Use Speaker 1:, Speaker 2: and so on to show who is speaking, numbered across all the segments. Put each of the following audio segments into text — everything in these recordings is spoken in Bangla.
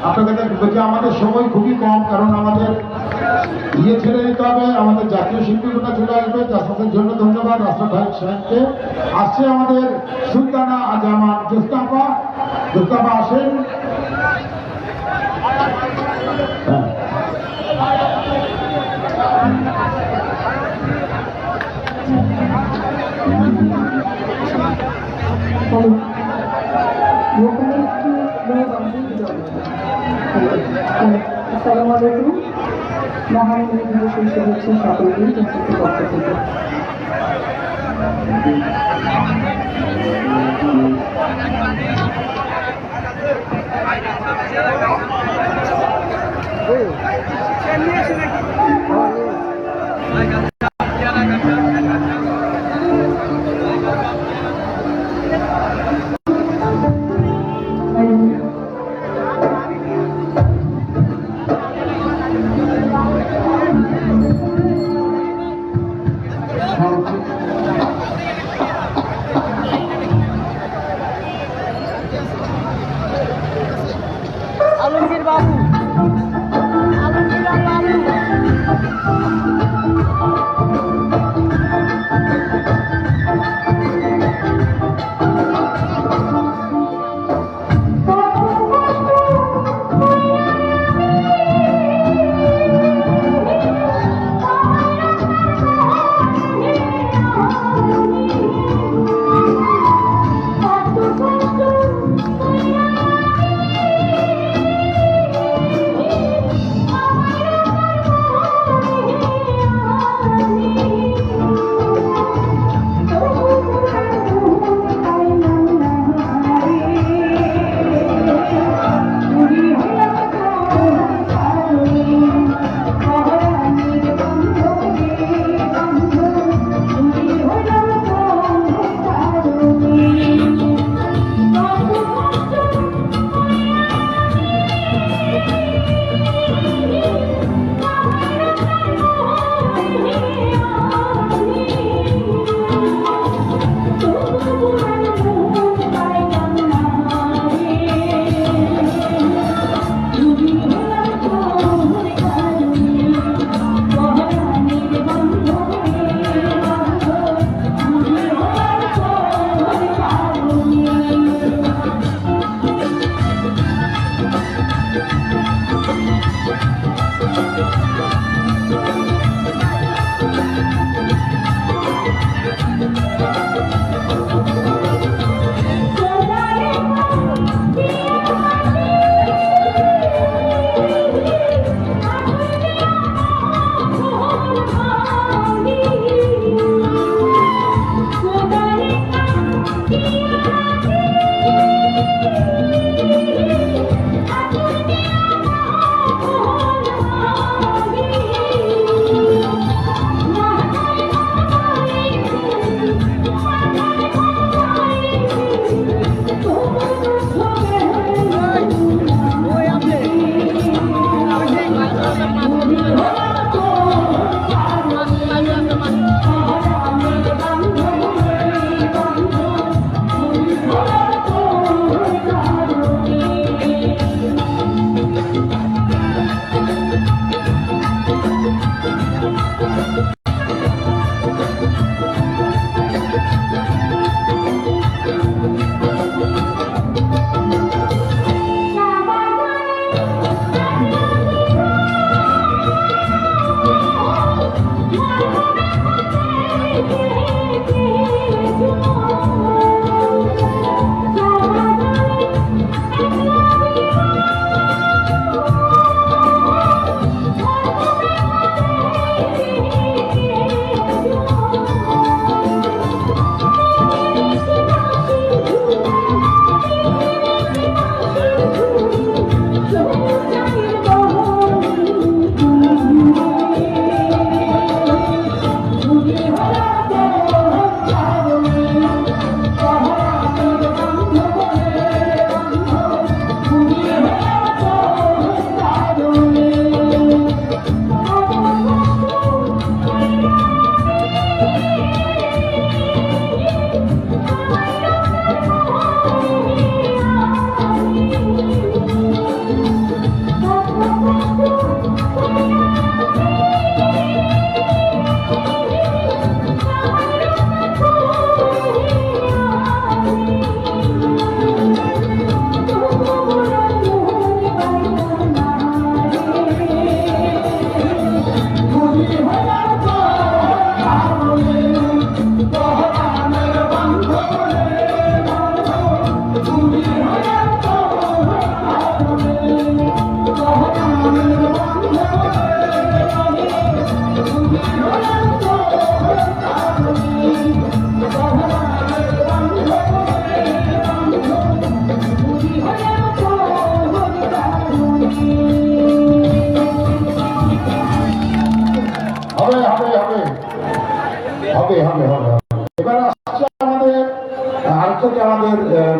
Speaker 1: আপনাদের বলছি আমাদের সময় খুবই কম, কারণ আমাদের ছেড়ে দিতে হবে। আমাদের জাতীয় শিল্পীরা চলে আসবে, তাদের জন্য ধন্যবাদ রাষ্ট্র ভাই সাহেবকে। আসছে আমাদের সুলতানা জামান জোস্তাফা আসেন।
Speaker 2: আসসালামু আলাইকুম। মহান দিবসের শুভেচ্ছা সকলকেই পক্ষ থেকে।
Speaker 3: আলমগীর বাবু, আলমগীর বাবু।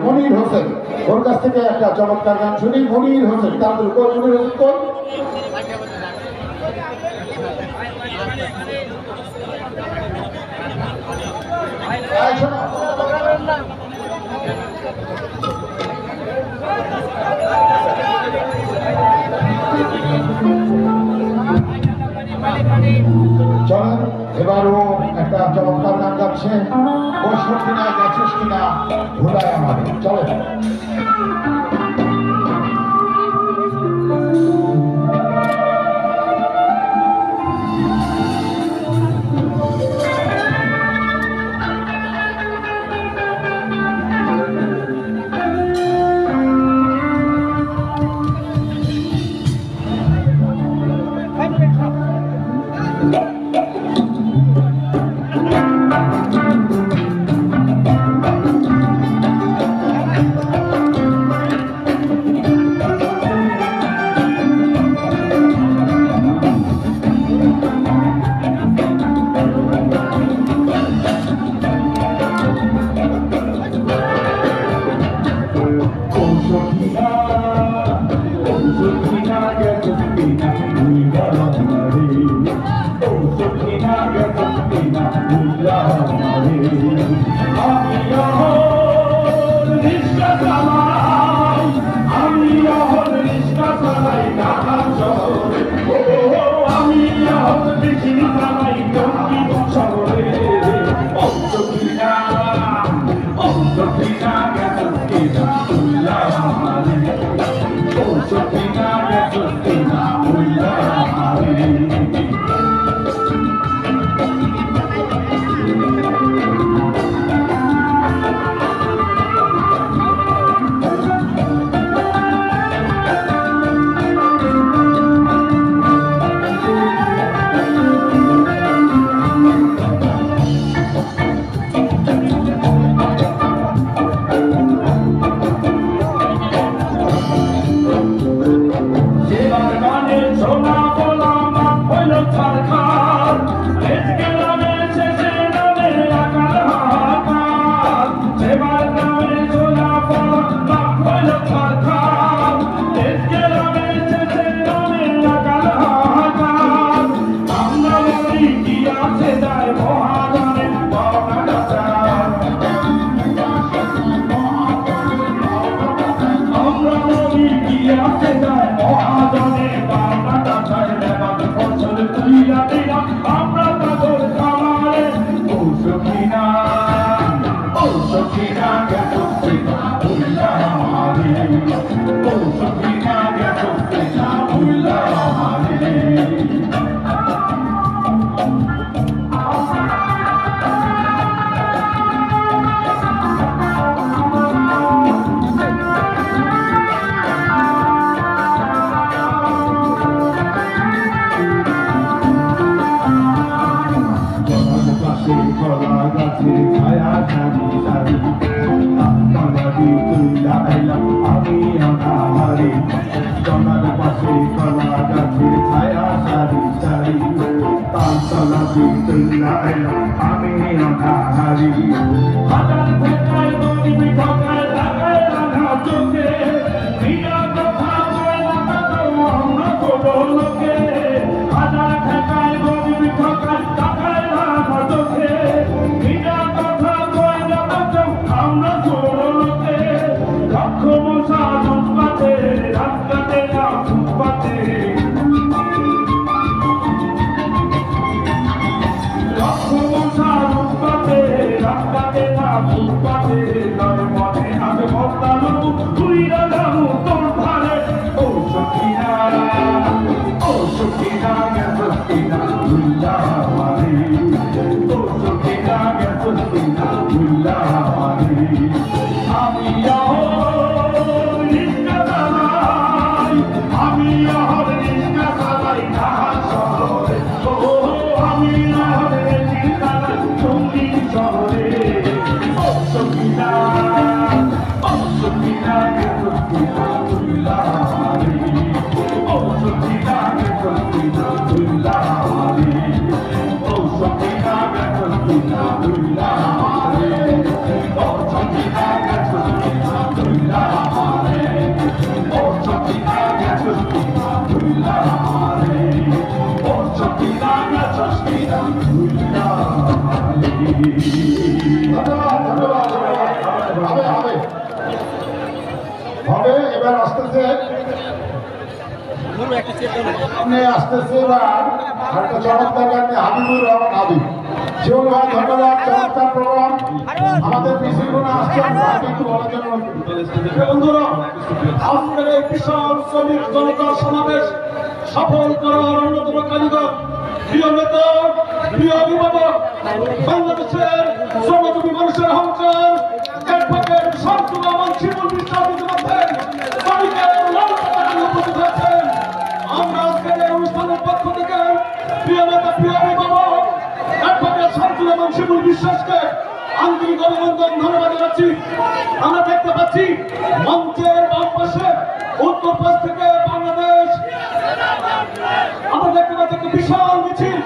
Speaker 1: মনির হোসেন, ওর কাছ থেকে একটা চমৎকার গান শুনি। মনির হোসেন, তাদের উপর মনির হোসেন কই? চলেন এবারও একটা চমৎকার গান গাচ্ছে। বসুর কিনা গেছিস কিনা ভুলায় আমাদের, চলেন।
Speaker 3: Oh,
Speaker 1: হবে। এবার আসতেছে এবার একটা চমৎকার গান হাবিবুর রহমান হাবিব। শিবুল ভাই ধন্যবাদ, চমৎকার প্রোগ্রাম। আমাদের মিছিলগুলো আসছে, একটু বলার জন্য
Speaker 3: বন্ধুরা, আজকের এই বিশাল শ্রমিক জনতা সমাবেশ সফল করার অন্যতম কারিগর, প্রিয় নেতা, প্রিয় অভিভাবক, বাংলাদেশের শ্রমজীবী মানুষের অহংকার অ্যাডভোকেট শামসুর রহমান শিমুল বিশ্বাস ইতিমধ্যে শ্রমিকের লাল পতাকা নিয়ে উপস্থিত হয়েছেন। আমরা আজকের এই অনুষ্ঠানের পক্ষ থেকে প্রিয় নেতা, প্রিয় অভিভাবক অ্যাডভোকেট শামসুর রহমান শিমুল বিশ্বাসকে আন্তরিক অভিনন্দন, ধন্যবাদ জানাচ্ছি। আমরা দেখতে পাচ্ছি মঞ্চের বাম পাশে উত্তর পাশ থেকে বাংলাদেশ, আমরা দেখতে পাচ্ছি একটা বিশাল মিছিল,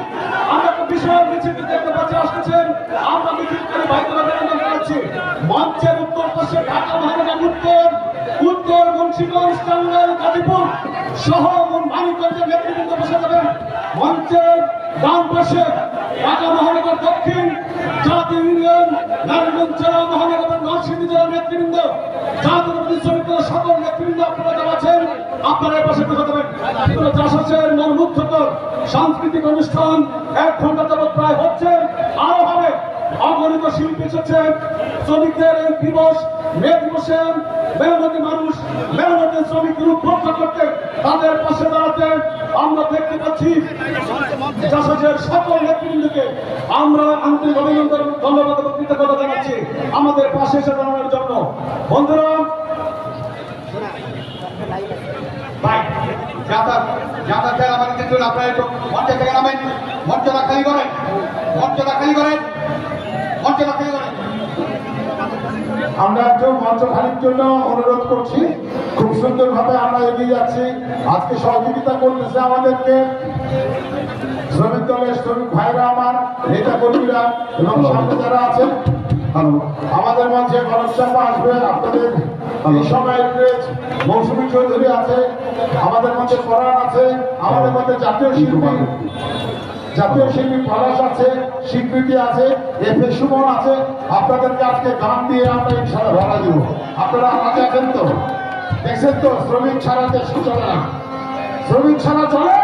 Speaker 3: আমরা একটা বিশাল মিছিল দেখতে পাচ্ছি আসতেছেন। আমরা মিছিলকারী ভাইদের অভিনন্দন জানাচ্ছি। মঞ্চের উত্তর পাশে ঢাকা মহানগর উত্তর মুন্সিগঞ্জ, টাঙ্গাইল, গাজীপুর সহ মানিকগঞ্জের নেতৃবৃন্দ বসে যাবেন। মঞ্চের ডান পাশে ঢাকা মহানগর দক্ষিণ, জাতীয় ইউনিয়ন, নারায়ণগঞ্জ জেলা, মহানগর নরসিংদী জেলার নেতৃবৃন্দ, জাতীয়তাবাদী শ্রমিক দলের সকল নেতৃবৃন্দ আপনারা যারা আছেন, আপনারা এই পাশে বসে যাবেন। জাসাসের মনোমুগ্ধকর সাংস্কৃতিক অনুষ্ঠান 1 ঘন্টা যাবৎ প্রায় হচ্ছে, আরো হবে। অগণিত শিল্পী এসেছেন। শ্রমিকদের এই দিবস, মে দিবসে মেহনতি মানুষ, মেহনতি শ্রমিকদের উদ্বুদ্ধ করতে, তাদের পাশে দাঁড়াতে আমরা দেখতে পাচ্ছি জাসাসের সকল নেতৃবৃন্দকে আমরা আন্তরিক অভিনন্দন, ধন্যবাদ এবং কৃতজ্ঞতা জানাচ্ছি আমাদের পাশে এসে দাঁড়ানোর জন্য। বন্ধুরা,
Speaker 4: যাতায়াতের আমাদের জন্য আপনারা একটু মঞ্চে থেকে নামেন, মঞ্চটা খালি করেন, মঞ্চটা খালি করেন, মঞ্চটা খালি করেন।
Speaker 1: আমরা একটু মঞ্চ খালির জন্য অনুরোধ করছি। খুব সুন্দরভাবে আমরা এগিয়ে যাচ্ছি। আজকে সহযোগিতা করতেছে আমাদেরকে শ্রমিক দলের শ্রমিক ভাইরা, আমার নেতা কর্মীরা এবং সামনে যারা আছেন। আমাদের মঞ্চে গণেশ চাপা আসবে, আপনাদের এই সময় মৌসুমী চৌধুরী আছে, আমাদের মধ্যে পরাণ আছে, আমাদের মধ্যে জাতীয় শিল্পী পলাশ আছে, স্বীকৃতি আছে, এফ এ সুমন আছে। আপনাদেরকে আজকে গান দিয়ে আমরা ইনশাআল্লাহ ধরা দিব। আপনারা রাজি আছেন তো? দেখছেন তো, শ্রমিক ছাড়া দেশ চলে না, শ্রমিক ছাড়া চলে,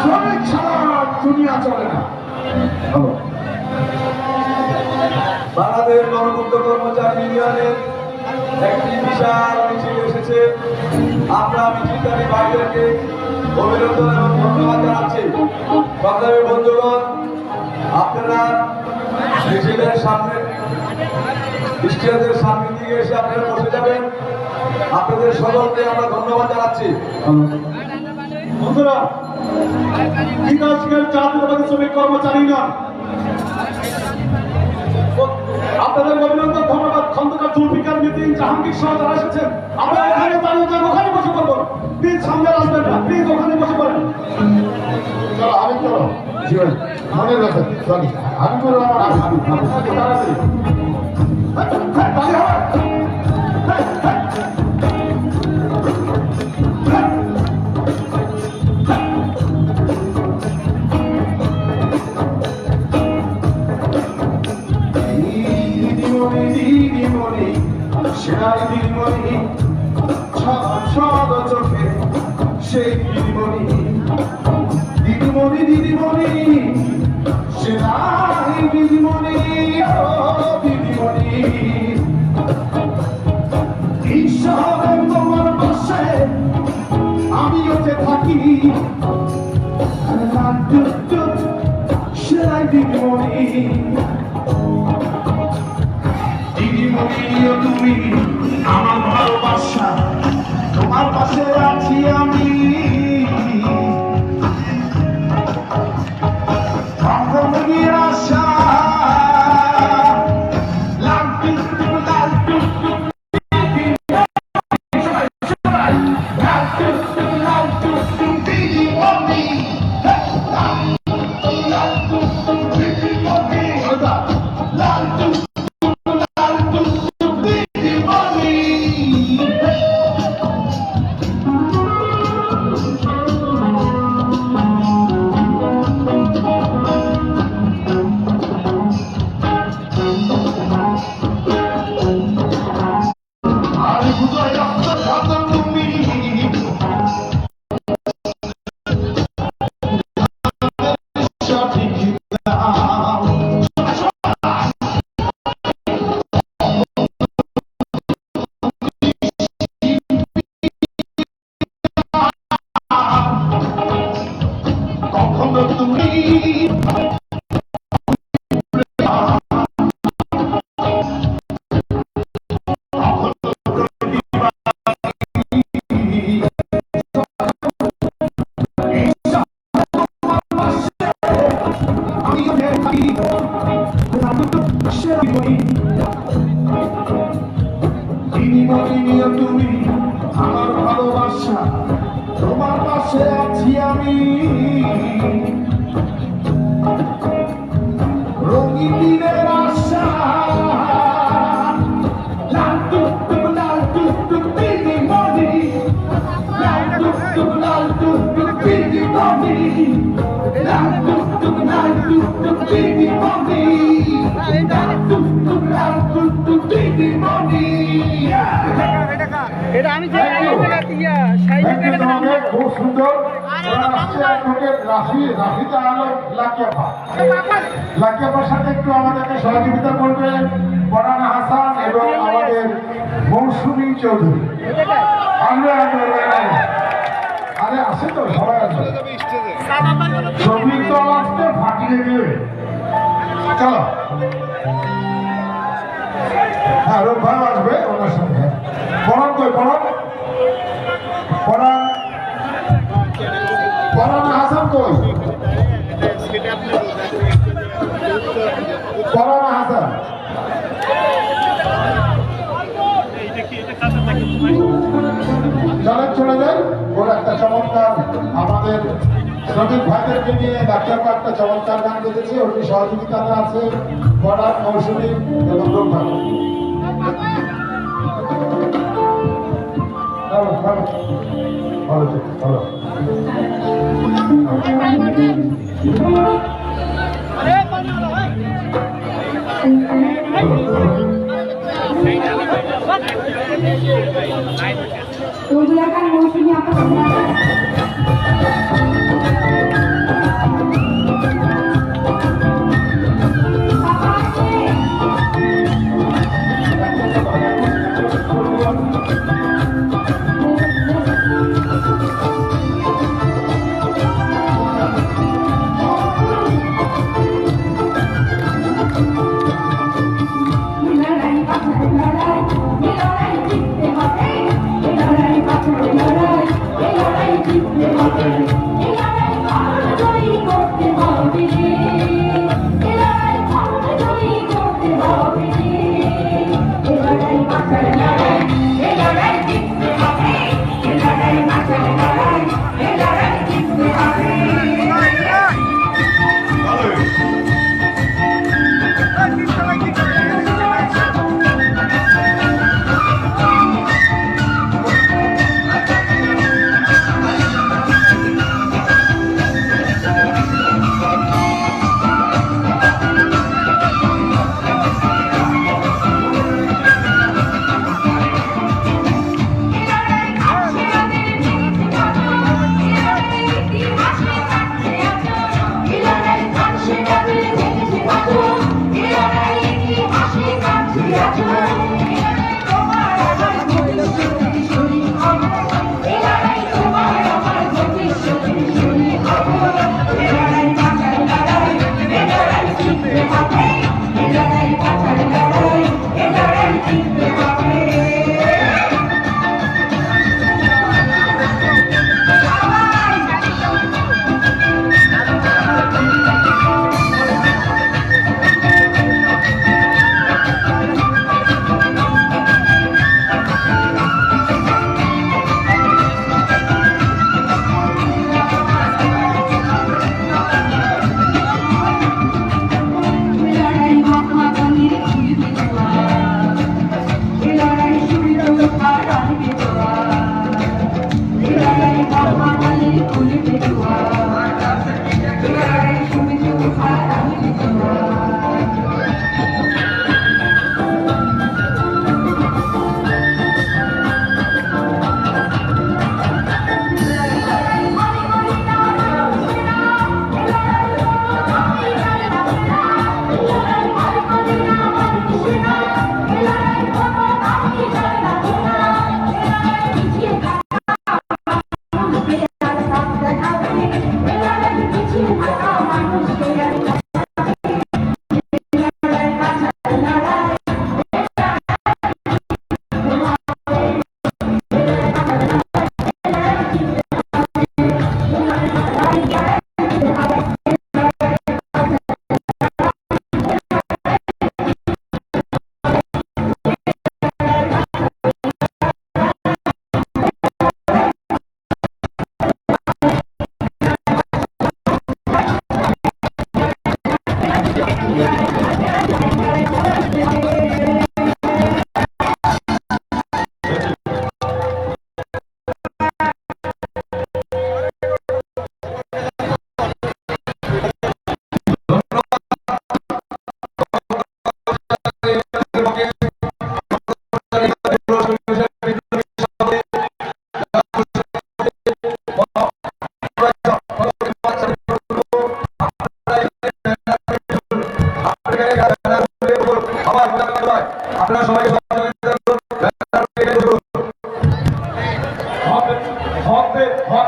Speaker 1: শ্রমিক ছাড়া দুনিয়া চলে না।
Speaker 3: বাংলাদেশ গণমুক্ত কর্মচারী ইউনিয়নের একটি বিশাল মিছিল এসেছে। আমরা মিছিলকারী ভাইদেরকে অভিনন্দন এবং ধন্যবাদ জানাচ্ছি। সংগ্রামী বন্ধুগণ, আপনারা মিছিলের সামনে, স্টেজের সামনে দিকে এসে আপনারা বসে যাবেন। আপনাদের সকলকে আমরা ধন্যবাদ জানাচ্ছি। বন্ধুরা, বিকাশকের জাতীয়তাবাদী শ্রমিক কর্মচারী ইউনিয়ন আপনাদের অভিনন্দন, ধন্যবাদ। খন্দকার জুলফিকার মিটিং, জাহাঙ্গীর সহ যারা এসেছেন, আপনারা এখানে দাঁড়িয়ে যান, ওখানে বসে পড়বেন। প্লিজ সামনে আসবেন না, প্লিজ ওখানে বসে পড়েন।
Speaker 1: চলো আমি চলো জীবন মনে রাখেন, চলি আমি করবো আমার তাড়াতাড়ি।
Speaker 3: সেনার দিদিমণি, ছদ চোখে সেই দিদিমণি, দিদিমণি দিদিমণি, সেনার দিদিমণি, ও দিদিমণি। ঈশ্বর তোমার পাশে আমিও যে থাকি, সেনাই দিদিমণি, দিদিমণিও তুমি আমার ভালোবাসা, তোমার পাশে আছি আমি। আশা লাল টুকটুক লাল টুকটুক লাল টুকটুক লাল টুকটুক দিদিমণি, লাল টুকটুক দিদিমণি, লাল টুকটুক লাল টুকটুক দিদিমণি।
Speaker 1: ধনী নিয়ে তুমি আমার ভালোবাসা, তোমার পাশে আছি আমি। রঙিন দিনের আশা, লাল টুকটুক পিঙ্কি মনি, লাল টুকটুক পিঙ্কি মনি, লাল টুকটুক পিঙ্কি মনি, লাল টুকটুক পিঙ্কি মনি।
Speaker 5: এটা আমি যে
Speaker 1: তোমাকে খুব সুন্দর। রাফিদা আলম লাকিয়াপার সাথে একটু আমাদেরকে সহযোগিতা করবে পরানা হাসান এবং আমাদের মৌসুমী চৌধুরী। আরে আসে তো সবাই আছে, ছবি তো আসতে ফাটিয়ে দেবে। চলো হ্যাঁ, রোগ ভালো আসবে ওনার সঙ্গে। পরান কই পরান, পরানা হাসান কই, পরানা হাসান। চলেন চলে যাই। ওর একটা চমৎকার আমাদের শ্রমিক ভাইদেরকে নিয়ে ডাক্তার একটা চমৎকার গান বেঁধেছে, ওর সহযোগিতাতে আছে পরান, মৌসুমী এবং রোগ ভাই। ভালো ভালো
Speaker 2: রোজগার মৌসুমী আপনার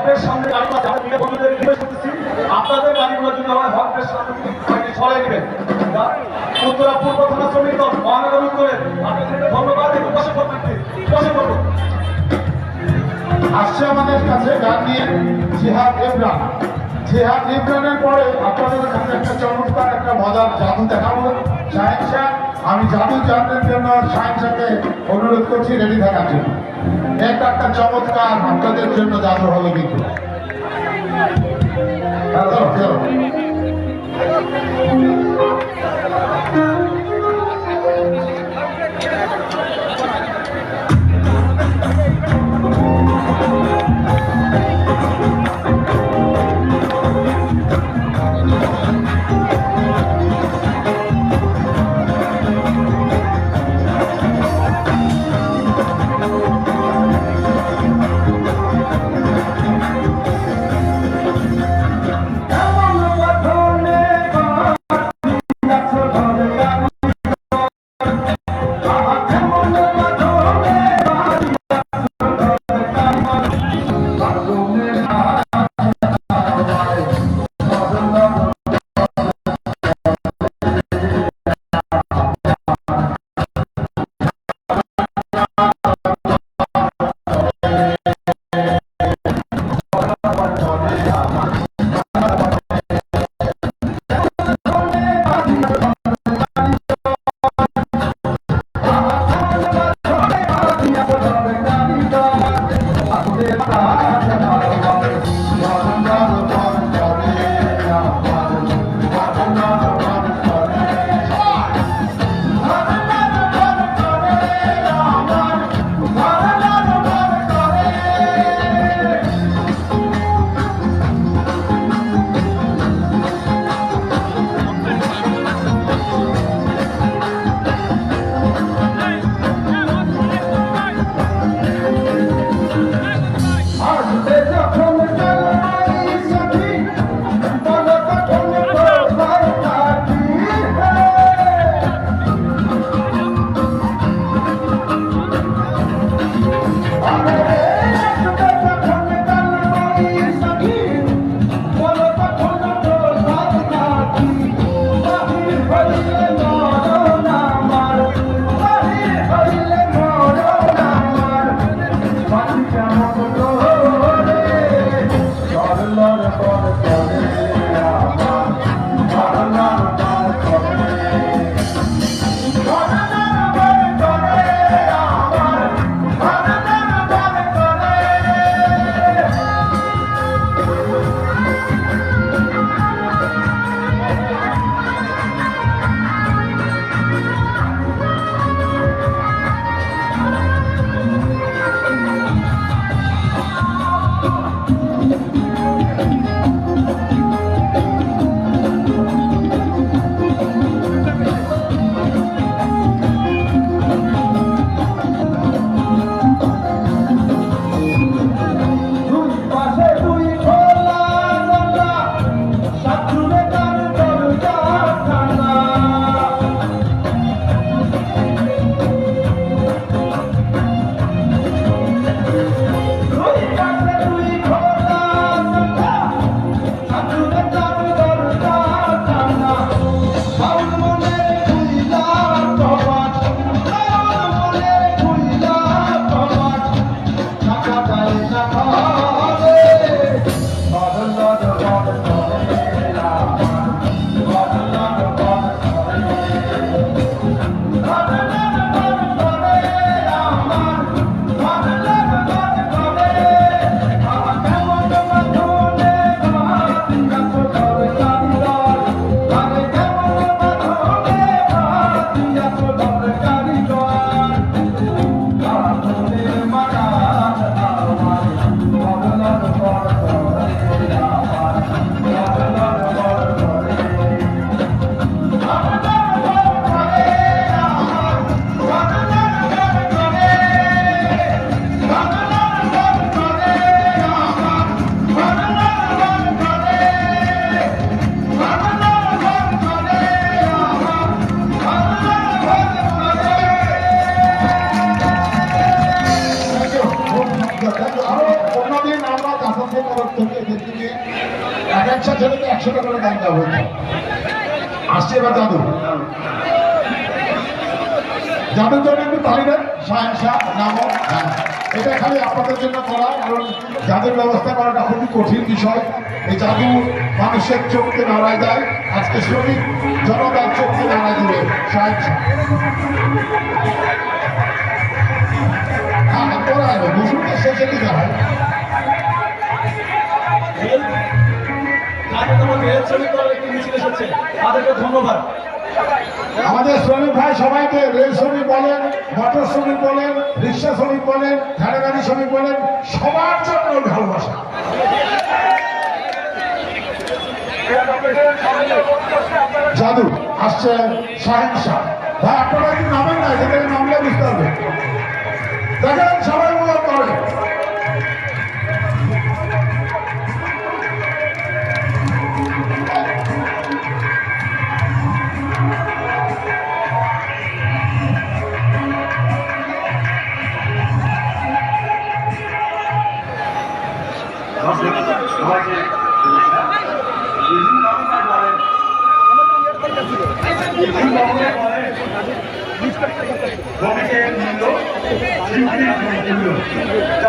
Speaker 3: হকের সামনে আমরা যারা মিলে বন্ধুদের রিকোয়েস্ট করতেছি আপনাদের গাড়িগুলো যদি হয় হকের সামনে সরাই নেবেন। উত্তরা পূর্ব থানা শ্রমিক দল মহানগর উত্তরের আপনাদেরকে ধন্যবাদ এবং বসে করবেন বসে করুন।
Speaker 1: আসছে আমাদের কাছে গান নিয়ে জিহাদ ইমরান। জিহাদ ইমরানের পরে আপনাদের কাছে একটা চমৎকার একটা মজার জাদু দেখাবো শাহিন শাহ। আমি জাদু জানতে জন্য শাহিন শাহকে অনুরোধ করছি রেডি থাকার জন্য। একটা চমৎকার আপনাদের জন্য জাদু হবে কিন্তু। চলো চলো। আমাদের তরফ থেকে এদের দিকে এক একটা ছেলেকে 100 টাকা করে দাম দেওয়া হয়েছে। আসছে এবার জাদু, যাদের জন্য একটু তালি দেন, শাহেন শাহ নামক। এটা খালি আপনাদের জন্য করা, কারণ যাদের ব্যবস্থা করাটা খুবই কঠিন বিষয়। এই জাদু মানুষের চোখকে নাড়ায় দেয়, আজকে শ্রমিক জনতার চোখকে নাড়ায় দিবে শাহেন শাহ। হ্যাঁ, করা হবে মুসুলদের শেষে কি হয়।
Speaker 3: যাদের তোমার রেল শ্রমিক দলের একটি মিছিল এসেছে, তাদেরকে ধন্যবাদ।
Speaker 1: আমাদের শ্রমিক ভাই সবাইকে, রেল শ্রমিক বলেন, মোটর শ্রমিক বলেন, রিক্সা শ্রমিক বলেন, ঠেলাগাড়ি শ্রমিক বলেন, সবার জন্য ভালোবাসা। জাদু আসছে শাহেন শাহ ভাই, আপনারা কি নামেন না, যেখানে নামলে বুঝতে হবে। দেখেন সবাই মূলত করে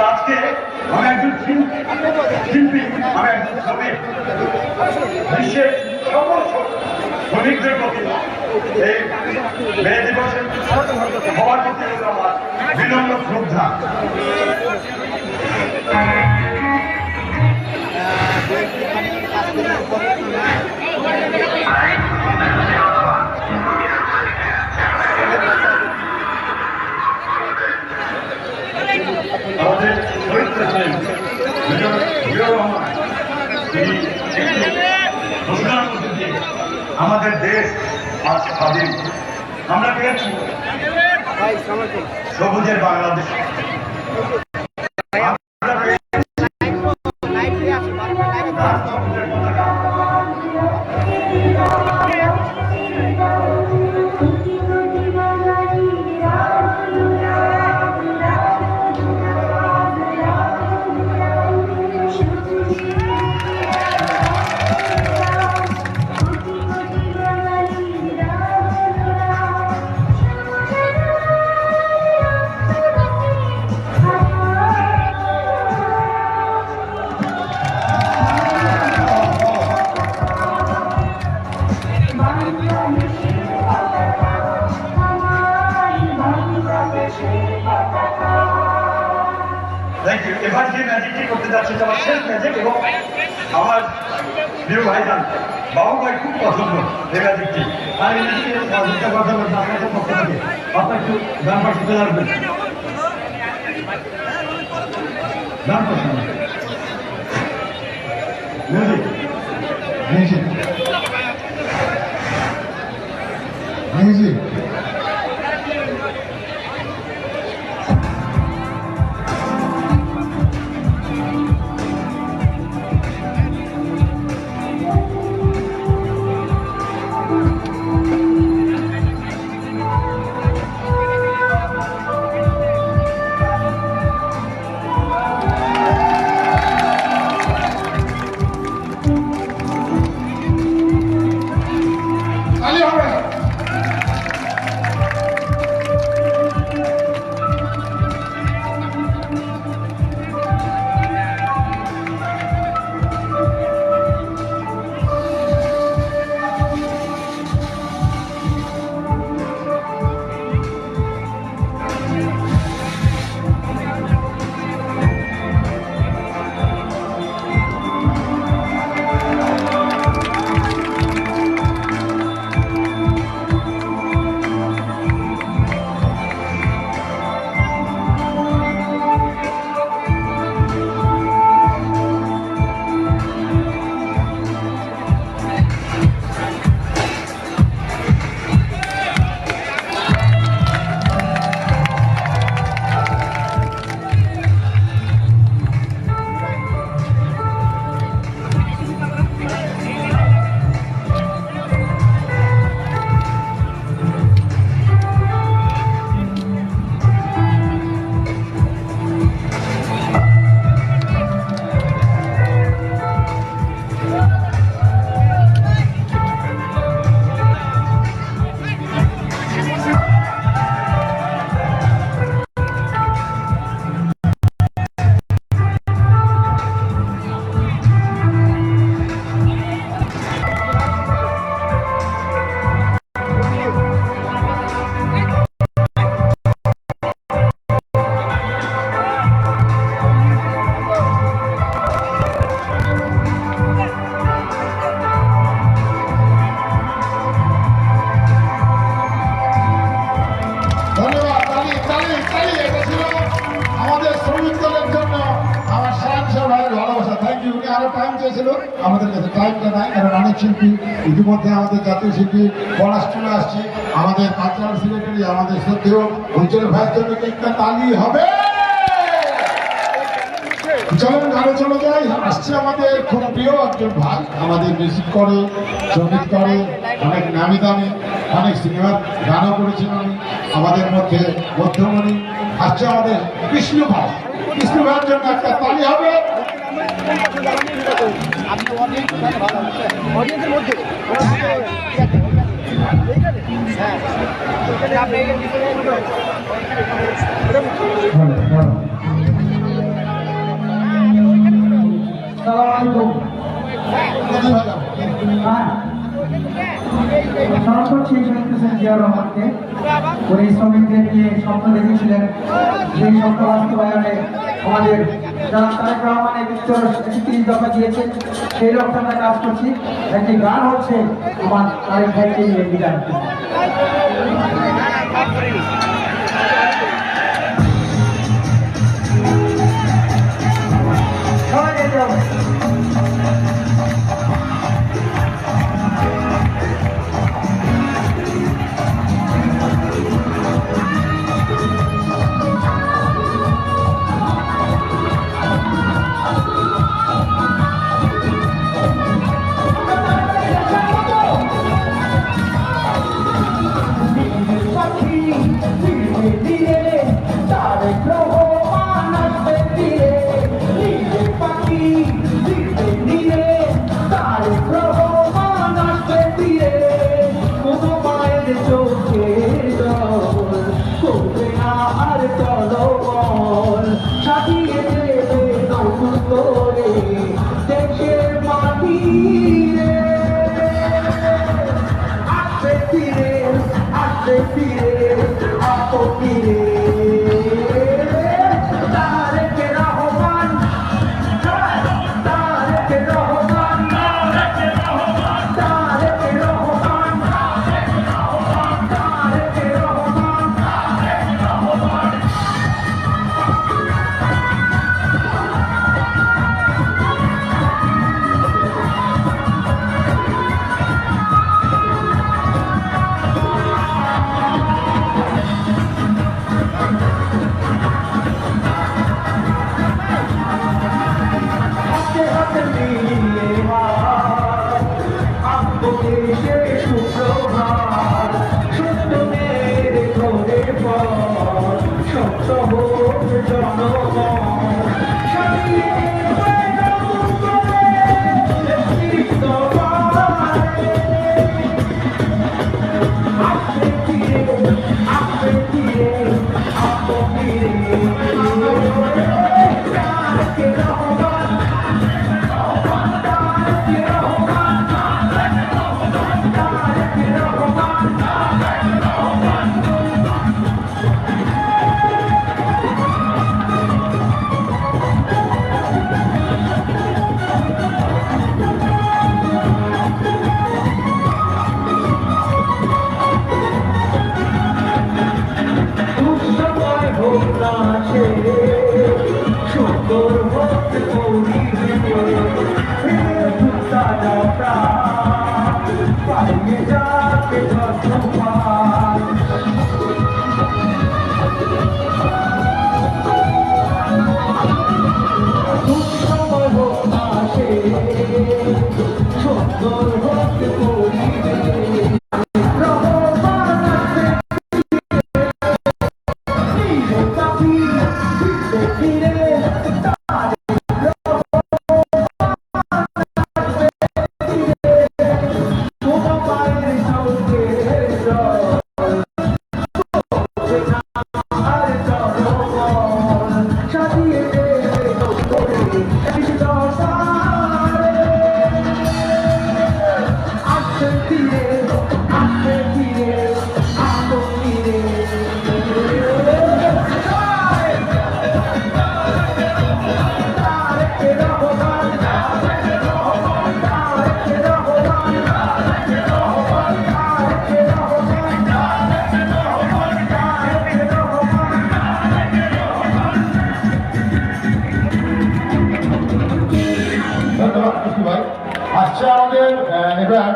Speaker 5: আজকে আমি একজন শিল্পী, আমি একজন শ্রমিক, বিশ্বের সকল শ্রমিকদের প্রতি এই মে দিবসের সবার প্রতি আমার বিনম্র শ্রদ্ধা। আমাদের শহীদ প্রেসিডেন্ট মেজর জিয়াউর রহমান তিনি ঘোষণা করতে দিয়ে আমাদের দেশ আজ স্বাধীন। আমরা পেয়েছি সবুজের বাংলাদেশ। এবার যে ম্যাজিকটি করতে যাচ্ছে আমার শেষ ম্যাজিক, এবং আমার প্রিয় ভাইজান বাবু ভাই খুব পছন্দ এই ম্যাজিকটি। আর এই ম্যাজিকের সহযোগিতা করতে হবে আপনাদের পক্ষ থেকে আপনার একটু গান পাঠিয়ে রাখবেন। গান পছন্দ মিউজিক
Speaker 1: মিউজিক মিউজিক টাইম চেয়েছিল, আমাদের কাছে টাইমটা নাই, কারণ অনেক শিল্পী ইতিমধ্যে আমাদের জাতীয় শিল্পী পলাশ চলে আসছে। আমাদের কালচারাল সেক্রেটারি আমাদের শ্রদ্ধেয় উজ্জ্বল ভাইয়ের জন্য একটা তালি হবে। চলেন গানে চলে যাই। আসছে আমাদের খুব প্রিয় একজন ভাই, আমাদের মিউজিক করে, সঙ্গীত করে, অনেক নামি দামি অনেক সিনেমার গানও করেছেন উনি। আমাদের মধ্যে মধ্যমণি আসছে আমাদের কৃষ্ণ ভাই। কৃষ্ণ ভাইয়ের জন্য একটা তালি হবে।
Speaker 6: সরাসরি সেই শুনতেছেন জিয়াউর রহমানকে উনি শ্রমিকদেরকে স্বপ্ন দেখেছিলেন, সেই স্বপ্ন বাস্তবায়নে আমাদের যারা তারেক রহমানের 31 দফা দিয়েছেন সেই লক্ষ্যে আমরা কাজ করছি। একটি গান হচ্ছে আমার তারেক ভাইকে নিয়ে বিদায়। সবাই যেতে হবে।
Speaker 1: আসছে আমাদের এবার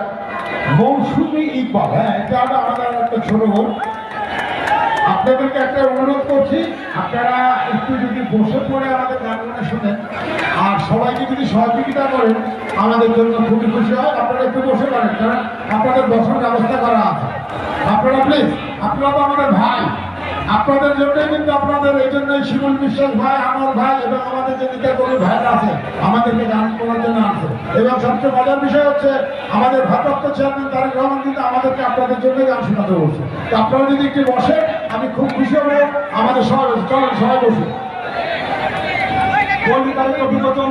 Speaker 1: মৌসুমী ইকবাল। হ্যাঁ, এটা আমাদের একটা ছোট বোন। আপনাদেরকে একটা অনুরোধ করছি, আপনারা একটু যদি বসে পড়ে আমাদের গানগুলো শুনেন আর সবাইকে যদি সহযোগিতা করেন আমাদের জন্য খুবই খুশি হয়। আপনারা একটু বসে পড়েন, কারণ আপনাদের বসার ব্যবস্থা করা আছে। আপনারা প্লিজ, আপনারা তো আমাদের ভাই, আপনাদের জন্যই কিন্তু আপনাদের এই জন্যই শিমুল বিশ্বাস ভাই, আমার ভাই এবং আমাদের যে নিকার কবি ভাইরা আছে আমাদেরকে গান করার জন্য আছে। এবং সবচেয়ে মজার বিষয় হচ্ছে আমাদের ভারপ্রাপ্ত চেয়ারম্যান তারেক রহমান কিন্তু আমাদেরকে আপনাদের জন্য গান শোনাতে বলছে। তো আপনারা যদি একটু বসেন আমি খুব খুশি হবো। আমাদের সবাই চলেন, সবাই বসুন।
Speaker 3: পল্লিকারী অভিযোজন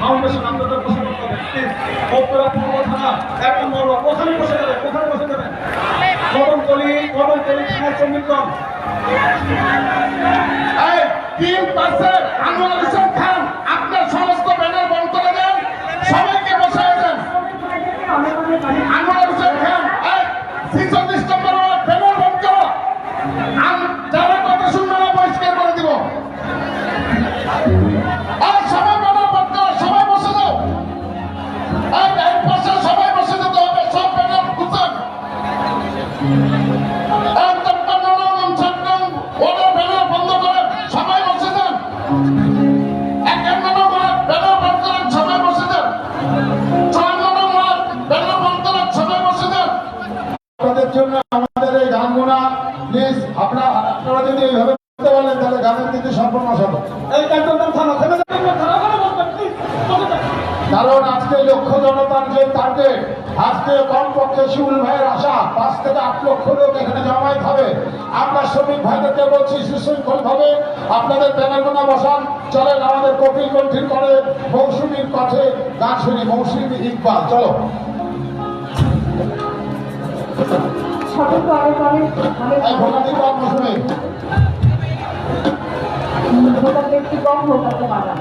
Speaker 3: ফাউন্ডেশন আপনাদের বসে করতে হবে। প্লিজ উত্তরা পূর্ব থানা 1 নম্বর ওয়ার্ড, ওখানে বসে যাবেন, ওখানে বসে যাবেন। কদমতলী থানার শ্রমিকগণ,
Speaker 1: 3% আনোয়ার হোসেন খান, আপনার সমস্ত ব্যানার বন্ধ করে দেন, সবাইকে বসায় দেন। আনোয়ার হোসেন খান 46 নম্বর ওয়ার্ড, ব্যানার বন্ধ করো। যারা কথা শুনবে না বহিষ্কার করে দিব। আর সবাই ব্যানার বন্ধ করো, সবাই বসে যাও। এই পাশে সবাই বসে যেতে হবে, সব ব্যানার খুঁজছেন। আপনাদের জন্য আমাদের এই গানগুলা প্লিজ আপনারা যদি এইভাবে করতে পারেন তাহলে গানের কিন্তু সর্বনাশ হবে।
Speaker 3: এই একদম থানা থেমে যাবেন, থানা ওখানে বসবেন, প্লিজ বসে যান।
Speaker 1: কারণ আজকে লক্ষ্য জনতার যে টার্গেট, আজকে কমপক্ষে শিমুল ভাইয়ের আশা 5 থেকে 8 লক্ষ লোক এখানে জমায়েত হবে। আমরা শ্রমিক ভাইদেরকে বলছি সুশৃঙ্খল ভাবে আপনাদের ব্যানারগুনা বসান। চলেন আমাদের কপিল কণ্ঠীর করে মৌসুমীর কাছে গান শুনি। মৌসুমী ইকবাল, চলো।
Speaker 2: সকলকে অনেক অনেক
Speaker 1: এই ভোটাধিক মৌসুমী
Speaker 2: ভোটার একটু কম হোক আপনি বাড়ান।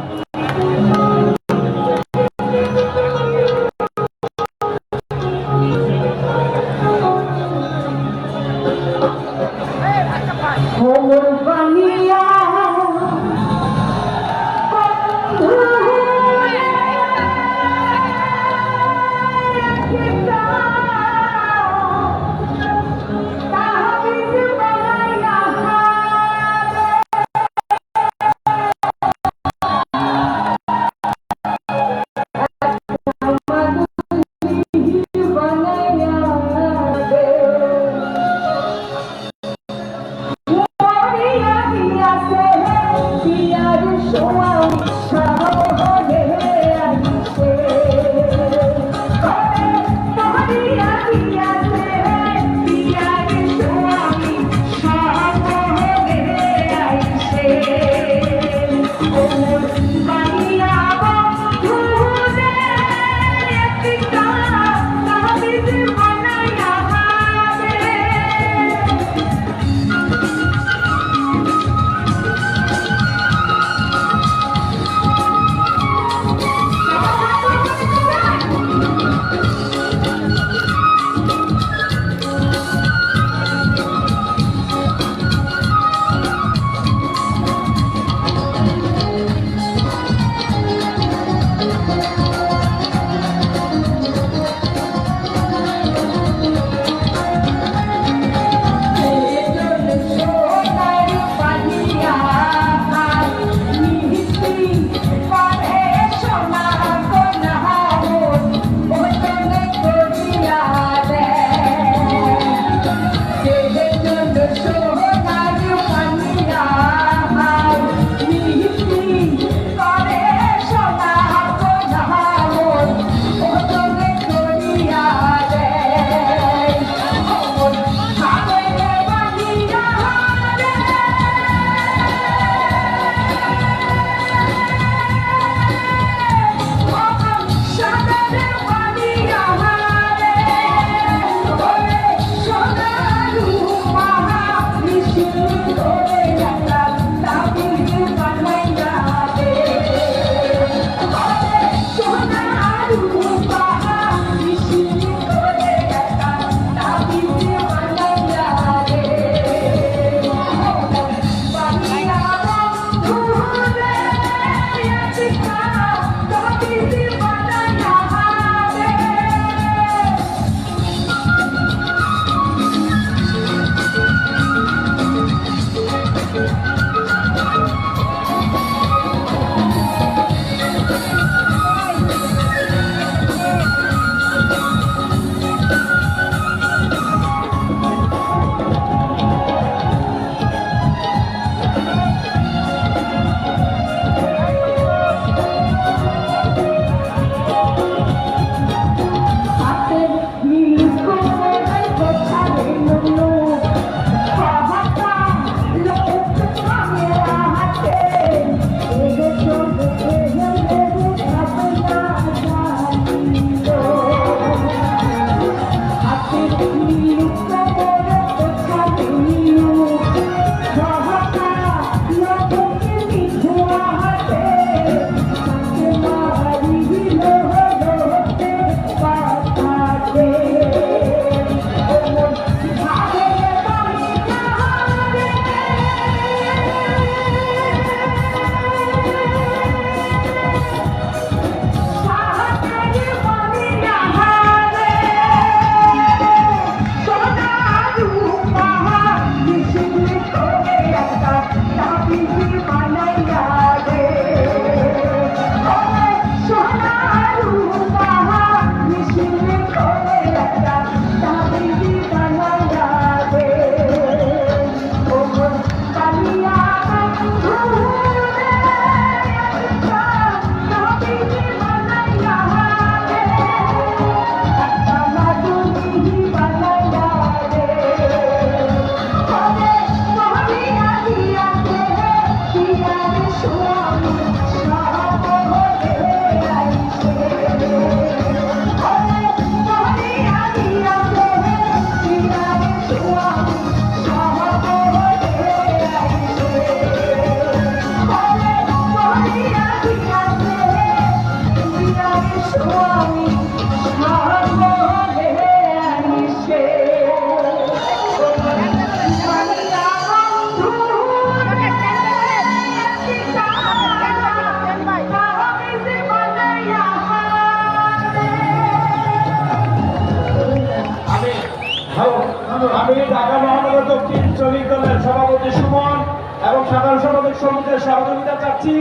Speaker 3: আপনাদের সহযোগিতা চাচ্ছি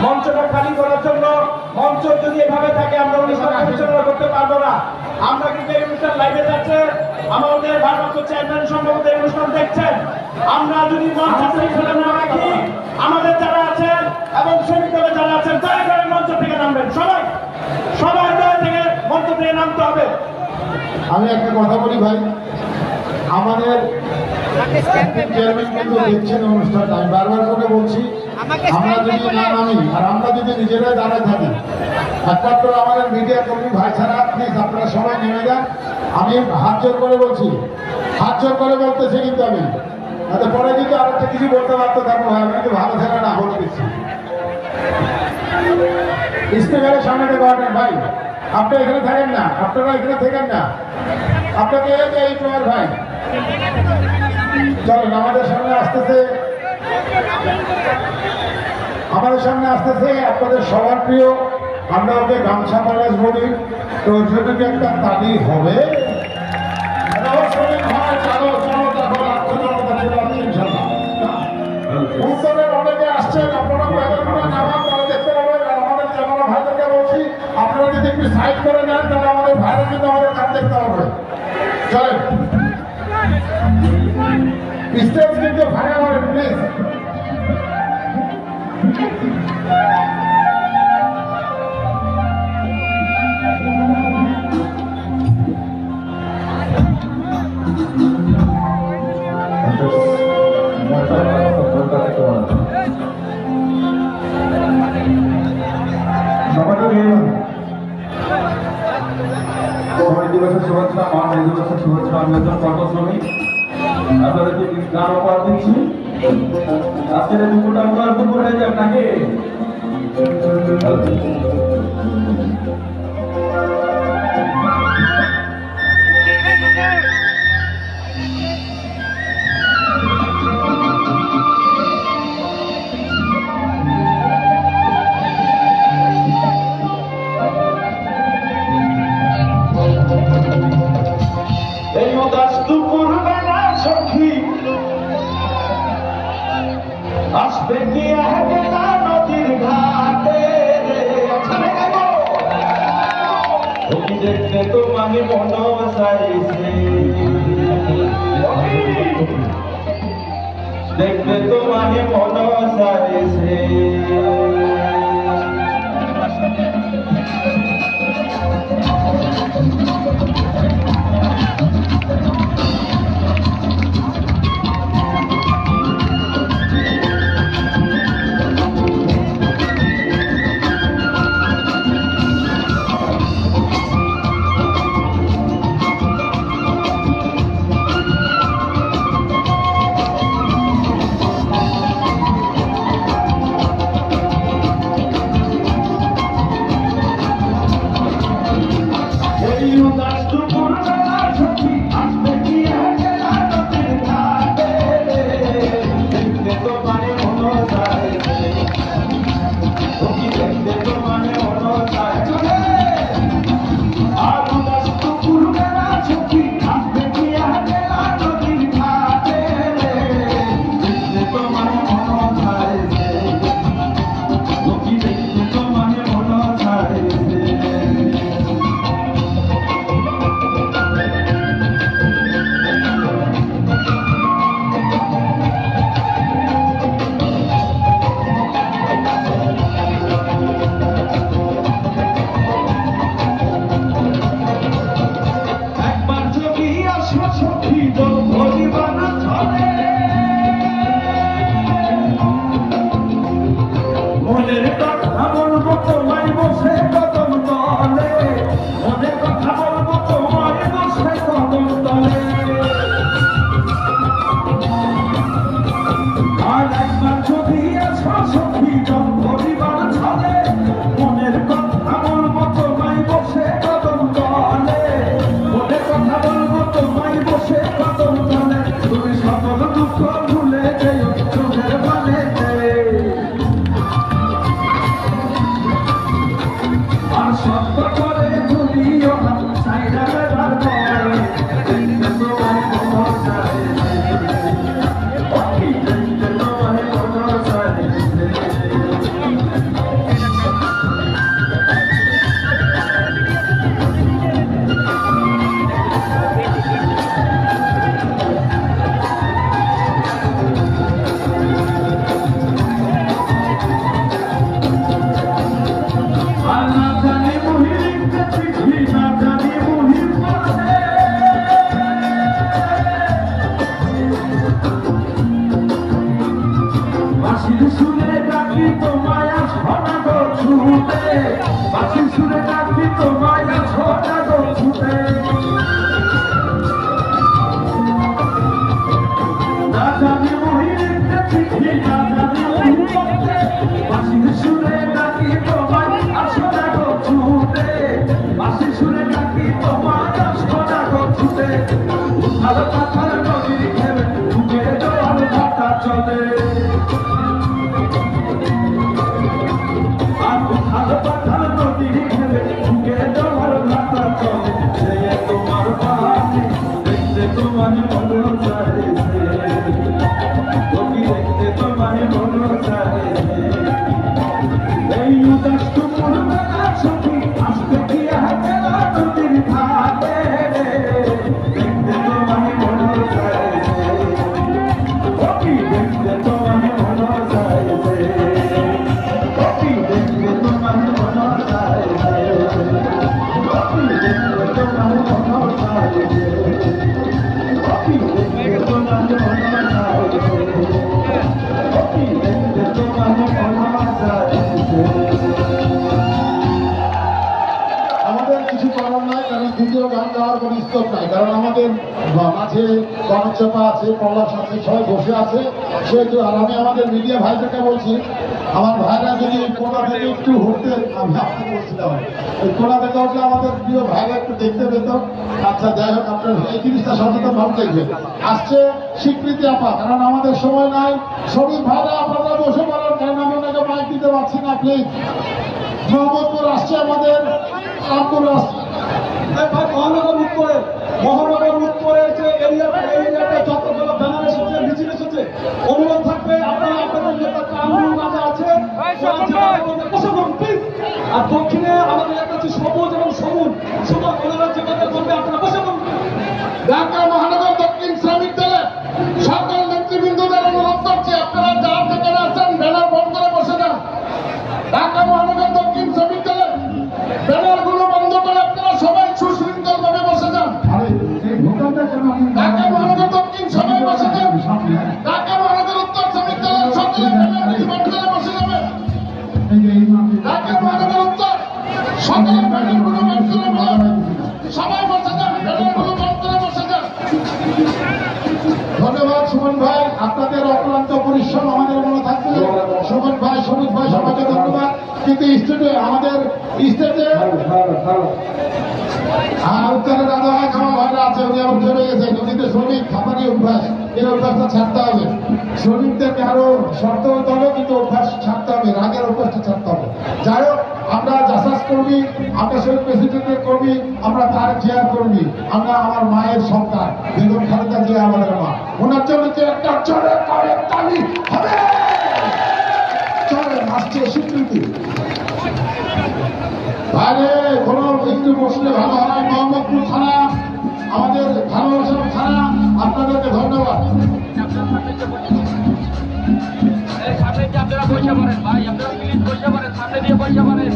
Speaker 3: মঞ্চটা খালি করার জন্য। মঞ্চ যদি এভাবে থাকে আমরা অনুষ্ঠান পরিচালনা করতে পারবো না। আমরা কিন্তু এই অনুষ্ঠান লাইভে যাচ্ছে, আমাদের ভারপ্রাপ্ত চেয়ারম্যান সম্ভবত এই অনুষ্ঠান দেখছেন। আমরা যদি মঞ্চ শৃঙ্খলা না রাখি, আমাদের যারা আছেন এবং শ্রমিক দলে যারা আছেন দয়া করে মঞ্চ থেকে নামবেন। সবাই সবাই দয়া থেকে মঞ্চ থেকে নামতে হবে।
Speaker 1: আমি একটা কথা বলি ভাই, আমাদের চেয়ারম্যান কিন্তু দেখছেন অনুষ্ঠানটা। আমি বারবার করে বলছি, আমরা যদি না নামি আর আমরা যদি নিজেরাই দাঁড়ায় থাকি, একমাত্র আমাদের মিডিয়া কর্মী ভাই ছাড়া প্লিজ আপনারা সবাই নেমে যান। আমি হাত জোর করে বলছি, হাত জোর করে বলতেছি কিন্তু আমি তাতে পরে কিন্তু আরেকটা কিছু বলতে পারতো থাকবো ভাই, আমি কিন্তু ভালো থাকা না বলে দিচ্ছি। স্পিকারের সামনে থেকে হটেন ভাই, আপনি এখানে থাকেন না, আপনারা এখানে থাকেন না, আপনাকে এই তোমার ভাই চলেন আমাদের সামনে আসতেছে, আমাদের সামনে আসতেছে আপনাদের সবার প্রিয়, আমরা ওকে গামছা পলাশ বলি, তো সেটাকে একটা তালি হবে। উত্তরের অনেকে আসছেন, আপনারা নামান তারা দেখতে পাবেন। আর আমাদের যেমন ভাইদেরকে বলছি, আপনারা যদি একটু সাইড করে নেন তাহলে আমাদের ভাইরা কিন্তু আমাদের কাজ দেখতে হবে। চলেন স্টেজ কিন্তু ভাঙা করেন প্লিজ।
Speaker 7: শহীদ দিবসের শুভেচ্ছা, মহান দিবসের শুভেচ্ছা। আমি একজন কর্ম শ্রমিক, আপনাদেরকে গান উপহার দিচ্ছি। আজকের এই দুপুরটা আমরা দুপুর হয়ে যাক নাকি?
Speaker 3: এই উদাস দুপুর বেলা সখী আসবে কি একলা নদীর ঘাটে, তুমি দেখতে তোমাকে মন চাইছে, দেখতে তোমাকে মন চাইছে।
Speaker 7: ছুটে বাঁশি সুরে ডাকি তোমায় আছো জাগো ছুটে না জানি মহিলাকে চিঠি না জানি মহিলাকে বাঁশি সুরে ডাকি তোমায় আছো জাগো ছুটে বাঁশি সুরে ডাকি তোমায় আছো জাগো ছুটে ভালো পাথার নদীর ঘেমে বুকে জল ভাটা চলে আর ভালো পাথার নদীর ঘেমে বুকে জল ভাটা চলে সে তোমার পাশে দেখতে তোমার মন চাইছে দেখতে তোমার মন চাইছে এই উদাস তোমার বেলা ছবি আসতে কি হাতে নদীর ঘাটে দেখতে তোমার মন চাইছে দেখতে তোমার মন চাইছে দেখতে তোমার মন চাইছে দেখতে তোমার মন চাইছে দেখতে তোমার মন চাইছে দেখতে তোমার মন চাইছে
Speaker 1: আমাদের কিছু করার নাই, কারণ দ্বিতীয় গান গাওয়ার কোনো স্কোপ নাই, কারণ আমাদের মাঝে কনকচাপা আছে, পলাশ আছে, সবাই বসে আছে সেহেতু। আর আমি আমাদের মিডিয়া ভাইদেরকে বলছি, আমার ভাইরা যদি কোনা থেকে একটু উঠতে, আমি আপনাকে বলছিলাম ওই কোনা থেকে উঠলে আমাদের প্রিয় ভাইরা একটু দেখতে পেত। আচ্ছা যাই হোক, আপনার এই জিনিসটা সচেতন ভাব দেখবে। আসছে স্বীকৃতি আপা, কারণ আমাদের সময় নাই। শরীর ভাইরা আপনারা বসে পড়েন, কারণ আমি ওনাকে মাইক দিতে পারছি না। প্লিজ, মোহাম্মদপুর আসছে আমাদের, রামপুর আসছে।
Speaker 3: মহানগর উত্তরের যে এরিয়াতে যতগুলো ব্যানার এসেছে, মিছিল এসেছে, অনুরোধ থাকবে আপনারা আপনাদের নেতা কামরুল রাজা আছে বসে করুন প্লিজ। আর দক্ষিণে আমাদের একটা হচ্ছে সবুজ এবং সবুজ সবুজ, ওনারা যেখানে করবে আপনারা বসে করুন।
Speaker 1: ঢাকা মহানগর দক্ষিণ শ্রমিক দলের সকল নেতৃবৃন্দদের অনুরোধ করছি, আপনারা যার থেকে আছেন ব্যানার বন্ধ করে বসে যান। ঢাকা মহানগর দক্ষিণ শ্রমিক দলের ব্যানার গুলো বন্ধ করে আপনারা সবাই সুশৃঙ্খল ভাবে বসে যান। ঢাকা মহানগর দক্ষিণ সবাই বসে যান। ঢাকা মহানগর উত্তর শ্রমিক দলের সকলের ব্যানার বন্ধ করে বসে যাবেন। ঢাকা মহানগর উত্তর সকলের ব্যানার গুলো বন্ধ করে সবাই বসে যান, ব্যানার গুলো বন্ধ করে বসে যান। ধন্যবাদ সুমন ভাই, আপনাদের অক্লান্ত পরিশ্রম আমাদের মনে থাকবে। সুমন ভাই, সবুজ ভাই, সবাইকে ধন্যবাদ। কিন্তু স্টেজে আমাদের স্টেজে উত্তরে দাদা ভাই খাওয়া ভাইরা আছে, উনি আবার চলে গেছে। নদীতে শ্রমিক খাবারই অভ্যাস, এই অভ্যাসটা ছাড়তে হবে। শ্রমিকদেরকে আরো শক্ত হতে হবে, কিন্তু অভ্যাস ছাড়তে হবে, রাগের অভ্যাসটা ছাড়তে হবে। যাই হোক, আমরা জাসাস কর্মী, আমরা শহীদ প্রেসিডেন্টের কর্মী, আমরা তার চেয়ার কর্মী, আমরা আমার মায়ের সন্তান বেগম খালেদা জিয়া আমাদের মা। ওনার জন্য যে একটা চলে তালি হবে, চলে আসছে স্বীকৃতি। বাইরে কোনো একটু বসলে ভালো হয়। মোহাম্মদপুর থানা আমাদের ভালোবাসার থানা, আপনাদেরকে ধন্যবাদ।
Speaker 8: সামনে দিয়ে আপনারা পয়সা করেন ভাই, আপনারা প্লিজ পয়সা করেন, সামনে দিয়ে পয়সা করেন।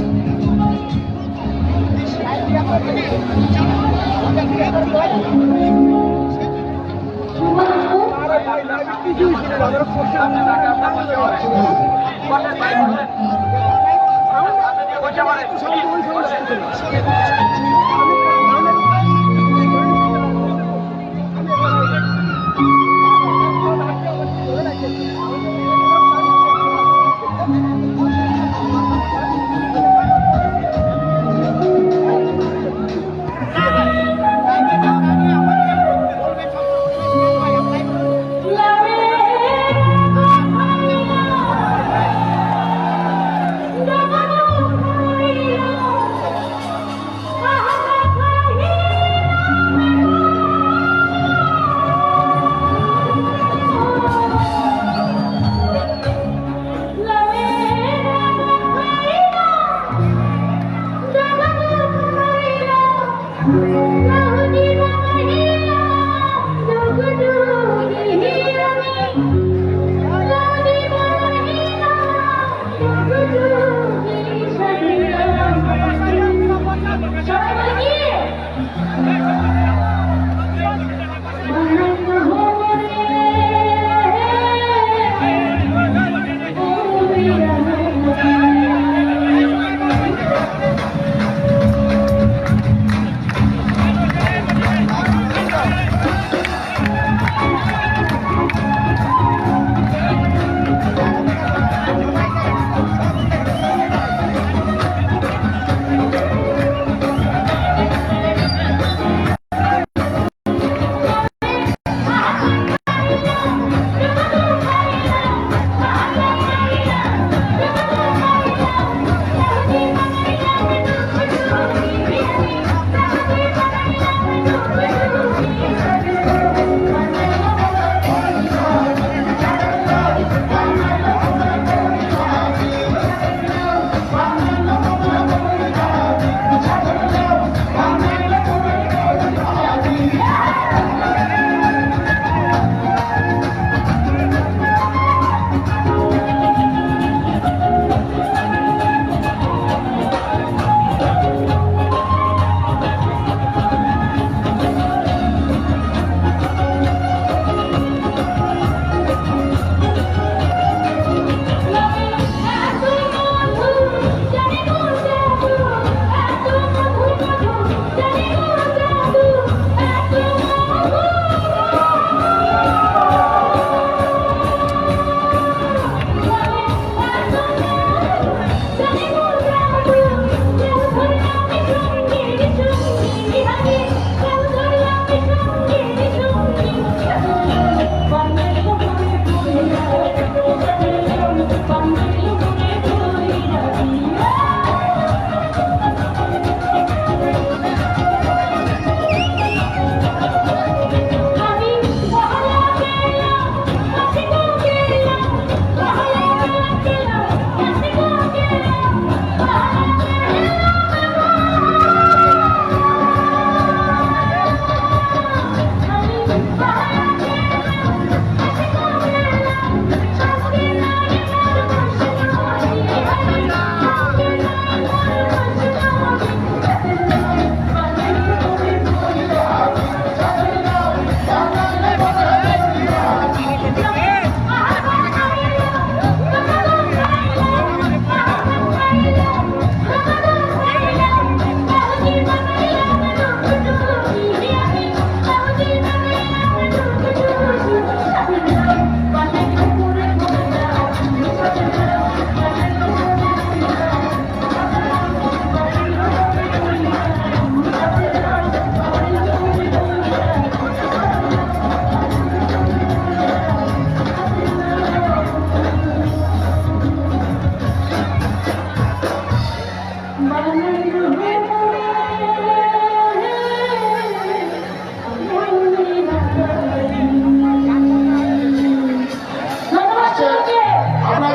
Speaker 1: আমরা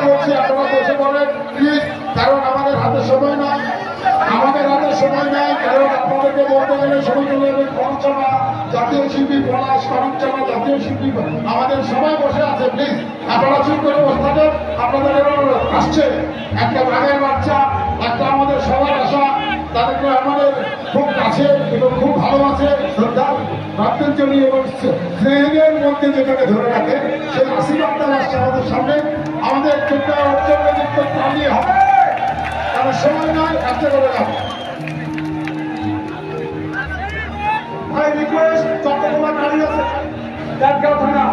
Speaker 1: বলছি আপনারা বসে পড়েন প্লিজ, কারণ আমাদের হাতে সময় নাই, আমাদের হাতে সময় নাই। কারণ আপনাদেরকে বলতে গেলে সবাই চলে পঞ্চমা জাতীয় শিল্পী পলাশ, পঞ্চমা জাতীয় শিল্পী, আমাদের সবাই বসে আছে। প্লিজ আপনারা চুপ করে বসে থাকেন। আপনাদের আসছে একটা বাঘের বাচ্চা, একটা আমাদের সবার আশা, তাদেরকে আমাদের খুব কাছে এবং খুব ভালোবাসে, শ্রদ্ধা শ্রদ্ধাঞ্জলি এবং স্নেহের মধ্যে যেটাকে ধরে রাখে সেই আশীর্বাদটা আসছে আমাদের সামনে। আমাদের একটা অর্জনযুক্ত চালিয়ে হবে, কারণ সময় নয়, একটা করে যাবো।
Speaker 3: ভাই রিকোয়েস্ট, চট্টগ্রাম গাড়ি আছে, চারগাঁও থানা,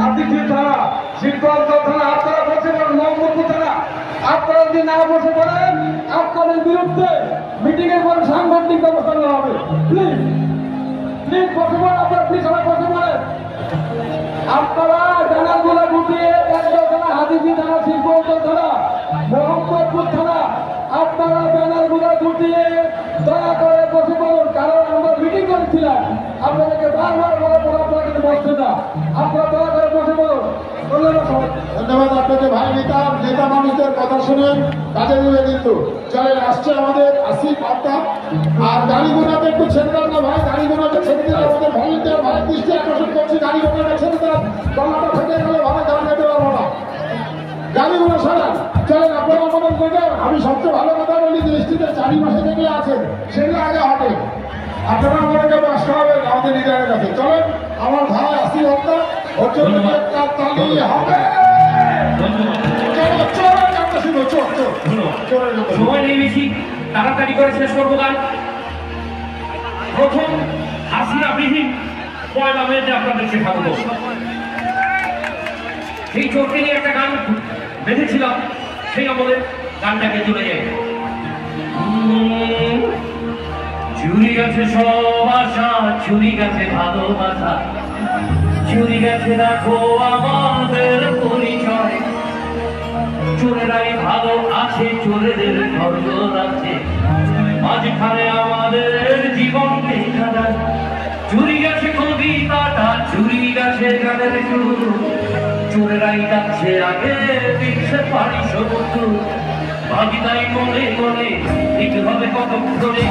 Speaker 3: আদিপুর থানা, শিল্পগঞ্জ থানা, আপনারা বসে পড়েন, মোহাম্মদপুর থানা, আপনারা যদি না বসে পড়েন আপনাদের বিরুদ্ধে মিটিং এর পর সাংগঠনিক ব্যবস্থা নেওয়া হবে। প্লিজ প্লিজ বসে পড়েন, আপনারা প্লিজ সবাই বসে পড়েন। আপনারা জানাগুলো গুটিয়ে চারগাঁও থানা, হাতিপুর থানা, শিল্পগঞ্জ থানা, মোহাম্মদপুর থানা, আপনারা ব্যানারগুলো গুটিয়ে দয়া করে বসে পড়ুন। কারণ আমরা মিটিং করেছিলাম, আপনাদেরকে বারবার বলার পর আপনারা কিন্তু বসছেন না। আপনারা দয়া করে বসে পড়ুন। ধন্যবাদ সবাই।
Speaker 1: ধন্যবাদ আপনাকে ভাই। নেতা মানুষদের কথা শুনে কাজে দেবে কিন্তু চলে আসছে আমাদের আসিফ আত্মা। আর গাড়ি ঘোড়াতে একটু ছেড়ে দেন না ভাই, গাড়ি ঘোড়াতে ছেড়ে দিলে আমাদের ভলেন্টিয়ার ভাই দৃষ্টি আকর্ষণ করছি। গাড়ি ঘোড়াটা ছেড়ে দেন, গলাটা ফেটে গেলে ভালো গান গাইতে পারবো না। গাড়ি ঘোড়া সরান, চলেন আপনারা আমাদের দেখেন। আমি সবচেয়ে ভালো কথা বলি, দৃষ্টিতে চারিপাশে যেগুলো আছে সেগুলো আগে হাঁটে। আপনারা আমাদেরকে আসতে হবে আমাদের লিডারের কাছে। চলেন আমার ভাই আসিফ আত্মা, ওর জন্য একটা তালি হবে। চলো চলো গানটা শুনো, চল চল চল।
Speaker 8: সময় নেই বেশি, তাড়াতাড়ি করে শেষ করবো গান। প্রথম হাসিনা বিহীন পয়লা মেয়েতে আপনাদেরকে স্বাগত। সেই চোখকে নিয়ে একটা গান বেঁধেছিলাম, সেই আমাদের গানটাকে চলে যায়। চুরি গেছে সব আশা, চুরি গেছে ভালোবাসা, চুরি গেছে দেখো আমাদের পরিচয়। চোরেরাই ভালো আছে, চোরেদের ঘর আছে, মাঝখানে আমাদের জীবন দেখা যায়। চুরি গেছে কবিতাটা, চুরি গেছে গানের সুর, চোরেরাই যাচ্ছে আগে, দিচ্ছে পারি সমুদ্র। ভাবি তাই মনে মনে দিতে হবে কতক্ষণে,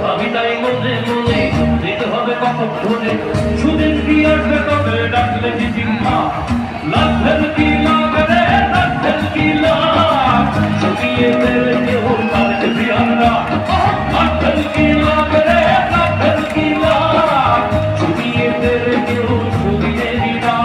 Speaker 8: ভাবি তাই মনে মনে দিতে হবে কতক্ষণে। সুদিন কি আসবে তবে ডাকলে চিঠিমা, লাভের কি লাভ রে, লাভের কি লাভ, ছুটিয়ে দেবে কেউ তাদের বিয়ারা। লাভের কি লাভ রে, লাভের কি লাভ, ছুটিয়ে দেবে কেউ ছুটিয়ে দিলা।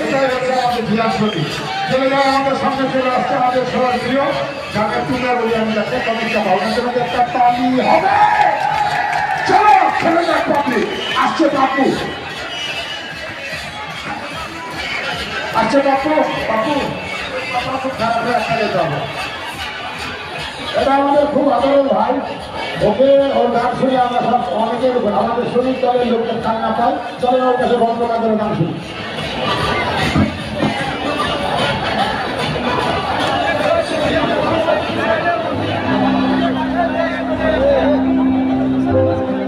Speaker 1: এটাই হচ্ছে আমাদের জিয়ার ছবি চলে যায় আমাদের সামনে চলে আসছে আমাদের সবার প্রিয় যাকে তুলে বলি আমি যাচ্ছে কমিটা ভাবনা জন্য একটা তালি হবে চলো ছেলে যাক পাবলি আসছে বাপু আসছে বাপু বাপু খুব খারাপ হয়ে একটা যেতে হবে এটা আমাদের খুব আদরের ভাই ওকে ওর গান শুনে আমরা সব অনেকের আমাদের শরীর দলের লোকদের কান্না পাই চলে ওর কাছে বন্ধ কাজের গান শুনি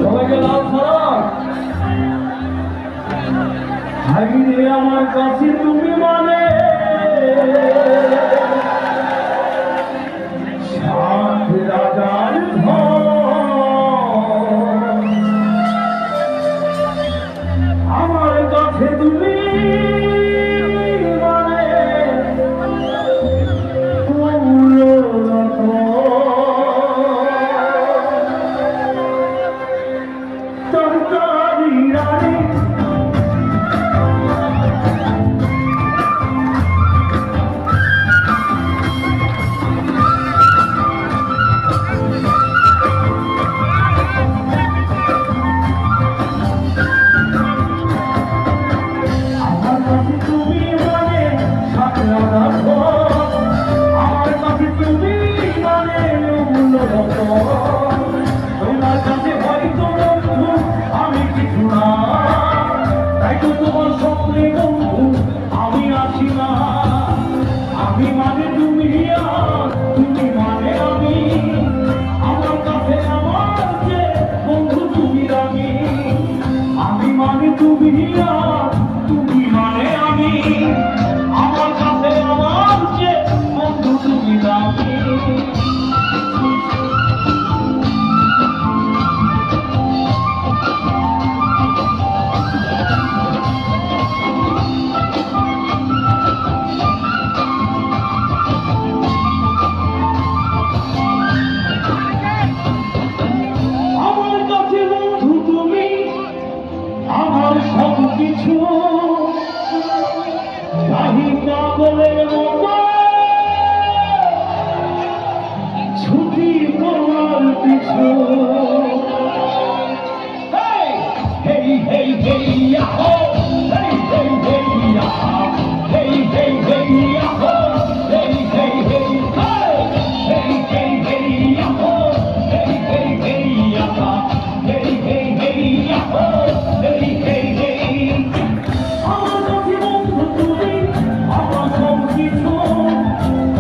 Speaker 7: সবাইকে লাল সড়ক হাইরে আমার কাছে তুমি মানে সাত রাজার ধন। আমার কাছে তুমি মানে মূল্যরত্ন। তরকারি রানী আমার কাছে তুমি মানে সাতরা রাখো। আমার কাছে তুমি মানে মূল্যরত্ন। তোমার কাছে হয়তো বন্ধু আমি কিছু না, তাই তো তোমার স্বপ্নে বন্ধু আমি আছি না। আমি মানে তুমি আর তুমি মানে আমি। আমার কাছে আমার যে বন্ধু তুমি রাখি। আমি মানে তুমি আর তুমি মানে আমি। আমার কাছে আমার যে বন্ধু তুমি রাখি। আমার কাছে বন্ধু তুমি আমার সব কিছু। রাহি পাগলের মতো ছুটি তোমার পিছু। Hey, hey, hey, hey, yaho! Hey, hey, hey, yaho! Hey, hey, hey, yaho! Hey, hey, hey, hey! Hey, hey, hey, yaho! Hey, hey, hey, yaho! Hey, hey, hey, yaho! Hey, hey, hey! আমার কাছে বন্ধু তুমি আমার সব কিছু।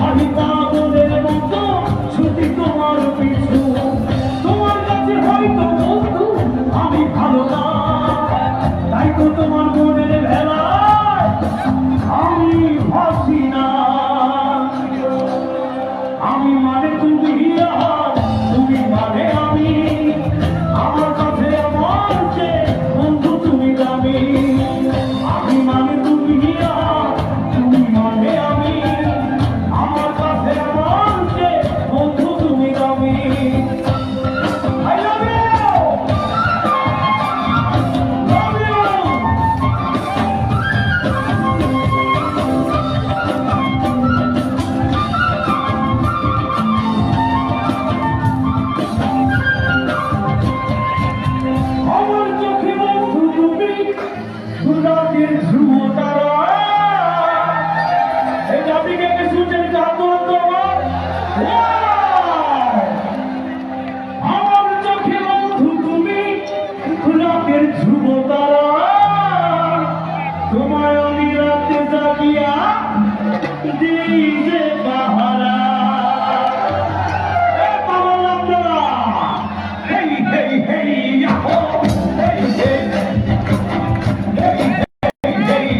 Speaker 7: আমি পাগলের মতো ছুটি তোমার পিছু। তোমার কাছে হয়তো বন্ধু আমি ভালো না, তাই তো তোমার মনের ভেলায় আমি ভাসি না। আমি মানে তুমি আর তুমি মানে আমি। আমার কাছে আমার যে বন্ধু তুমি দামি। আমি মানে তুমি আর তুমি মানে আমি। আমার কাছে আমার যে বন্ধু তুমি দামি। I love you! Love you! আমার চোখে বন্ধু তুমি রাতের ধ্রুব তারা। এই জাতিকে সূর্যের চাঁদর তোমার। আমার চোখে বন্ধু তুমি রাতের ধ্রুব তারা। তোমায় আমি রাতে জাগিয়া দিই যে পাহারা। Hey, hey, hey, yaho! Hey, hey, hey, hey, hey,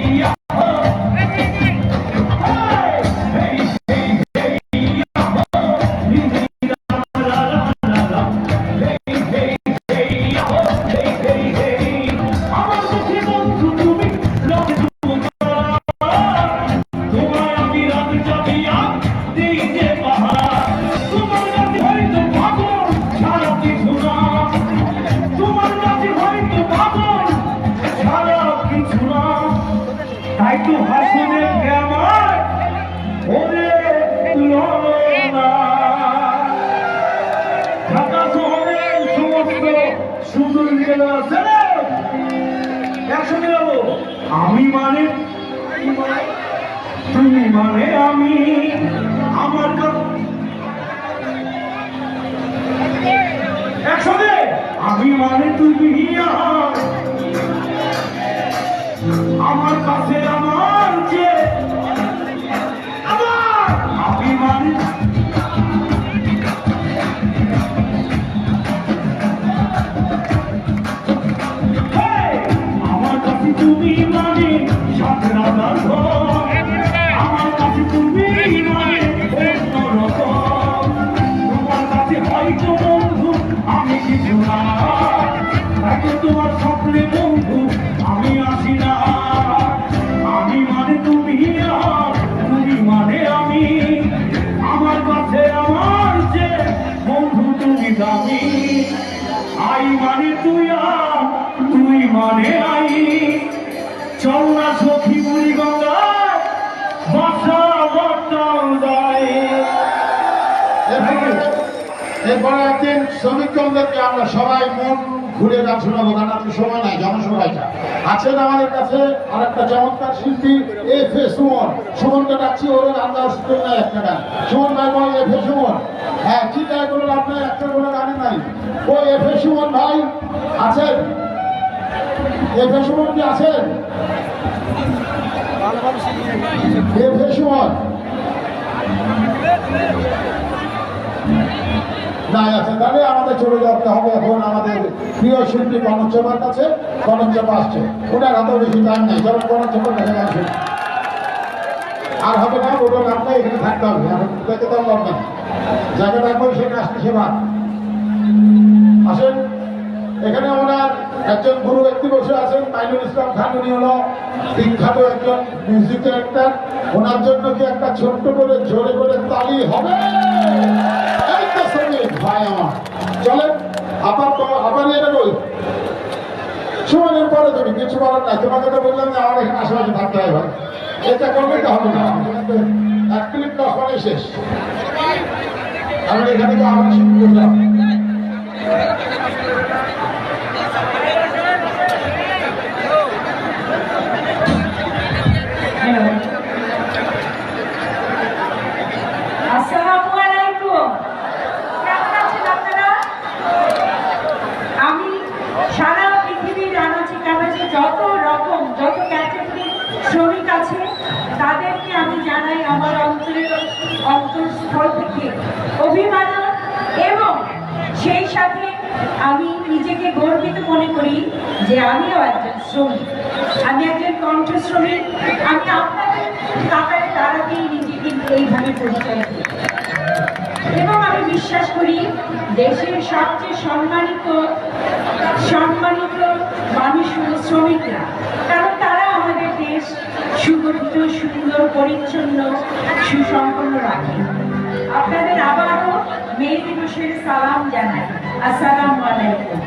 Speaker 7: আমি মানে তুমি মানে আমি আমার একসাথে আমি মানে তুমি আমার কাছে আমার যে আমার আমি মানে আমার কাছে তুমি মানে সাথে রাজার ঘর আমার কাছে তুমি মানে অন্যরকম তোমার কাছে হয়তো বন্ধু আমি কিছু না তাকে তোমার স্বপ্নে বন্ধু আমি আসি না আমি মানে তুমি তুমি মানে আমি আমার কাছে আমার যে বন্ধু তুমি দামি আই মানে তুই তুই মানে আই চল না সখী বুড়ি গঙ্গা বাসা বর্তাও যায়
Speaker 1: এরপরে একদিন শ্রমিকগণদেরকে আমরা সবাই মন ঘুরে গান শোনাবো, গান আজকে সময় নাই, জনসভাটা আছেন আমাদের কাছে। আর একটা চমৎকার শিল্পী এফ এ সুমন, সুমনকে ডাকছি, ওর গান দেওয়ার সুযোগ নাই একটা গান। সুমন ভাই বল এফ এ সুমন, হ্যাঁ কি গায়ে বলুন আপনার একটা কোনো গানে নাই। ওই এফ এ সুমন ভাই আছেন? এফ এ সুমন কি আছেন? এফ এ সুমন না আছে, তাহলে আমাদের চলে যেতে হবে এখন আমাদের প্রিয় শিল্পী কনক চাপার কাছে। কনক চাপা আসছে, ওনার হাতেও বেশি টাইম নেই, চলো কনক চাপার কাছে আসবে। আর হবে না, ওটা গানটা এখানে থাকতে হবে, এখন দেখে তো লড়বেন জায়গা রাখবো, সেখানে আসলে সেবা আসেন। এখানে ওনার একজন গুরু ব্যক্তি বসে আছেন, মাইনুল ইসলাম খান, উনি হলো বিখ্যাত একজন মিউজিক ডিরেক্টর। ওনার জন্য কি একটা ছোট্ট করে জোরে করে তালি হবে? ভাই আমার চলেন, আবার এটা বল সুমনের পরে তুমি কিছু বলার নাই, তোমাকে তো বললাম যে আমার এখানে আশেপাশে থাকতে হয় ভাই, এটা করবে তো হবে না, এক ক্লিপ 10 পরে শেষ। আমরা এখানে তো আবার শুরু করলাম।
Speaker 2: আসসালামু আলাইকুম। কেমন আছেন আপনারা? আমি সারা পৃথিবীর আনাচে কানাচে যত রকম যত ক্যাটাগরির শ্রমিক আছে তাদেরকে আমি জানাই আমার অন্তঃস্থল থেকে অভিবাদন, এবং সেই সাথে আমি নিজেকে গর্বিত মনে করি যে আমিও একজন শ্রমিক, আমি একজন কণ্ঠ শ্রমিক। আমি আপনাদের কাতারে তারাকেই নিজেকে এইভাবে পরিচয় দিই, এবং আমি বিশ্বাস করি দেশের সবচেয়ে সম্মানিত মানুষ হল শ্রমিকরা, কারণ তারা আমাদের দেশ সুগঠিত, সুন্দর, পরিচ্ছন্ন, সুসম্পন্ন রাখে। আপনাদের আবারও মে দিবসের সালাম জানাই। আসসালামু আলাইকুম।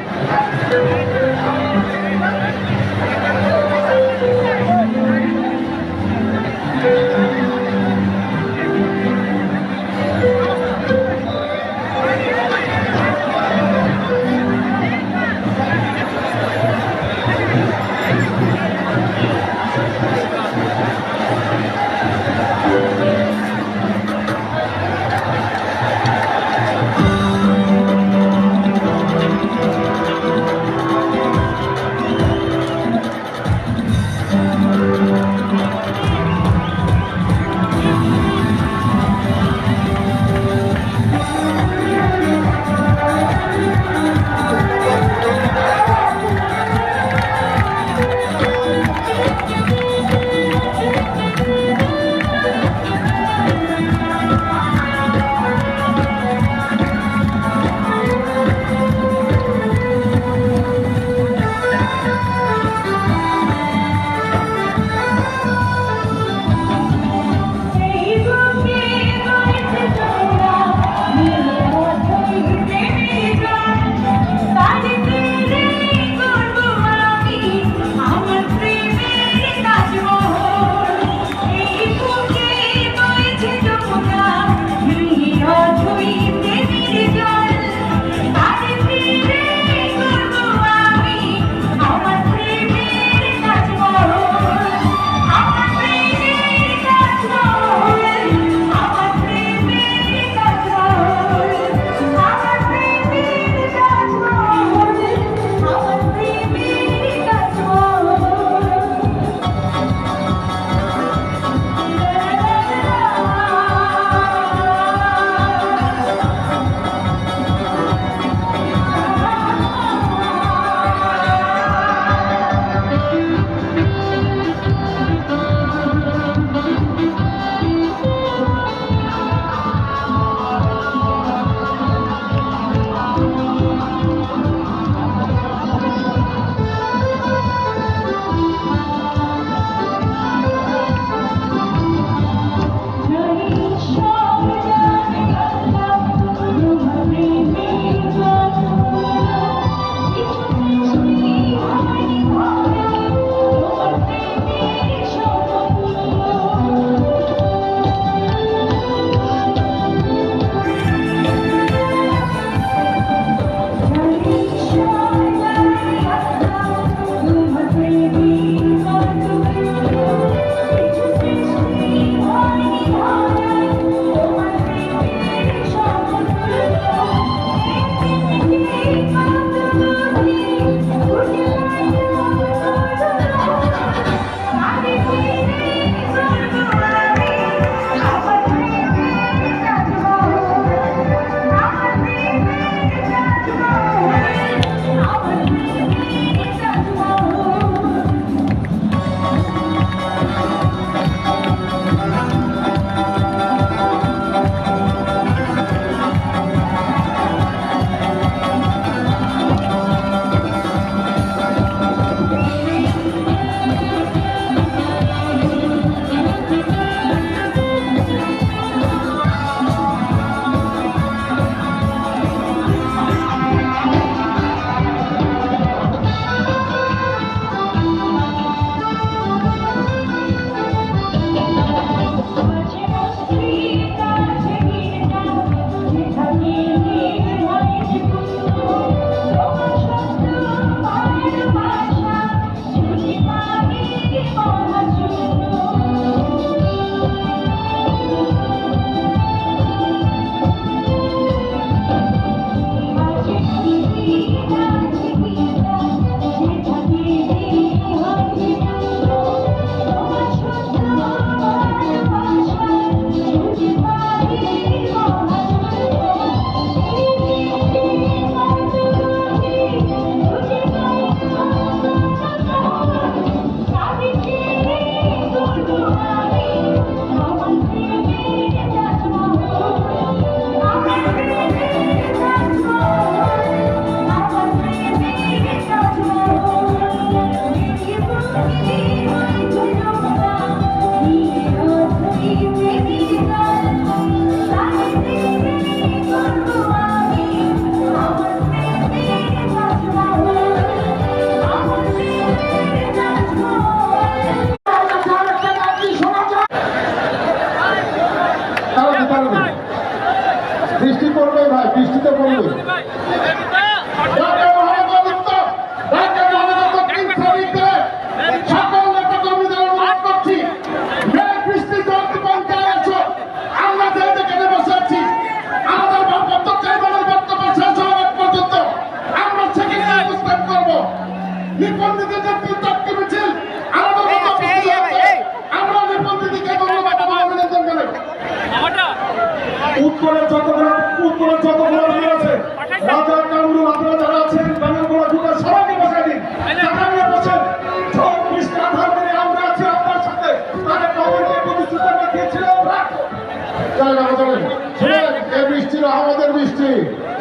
Speaker 1: ছিল আমাদের বৃষ্টি।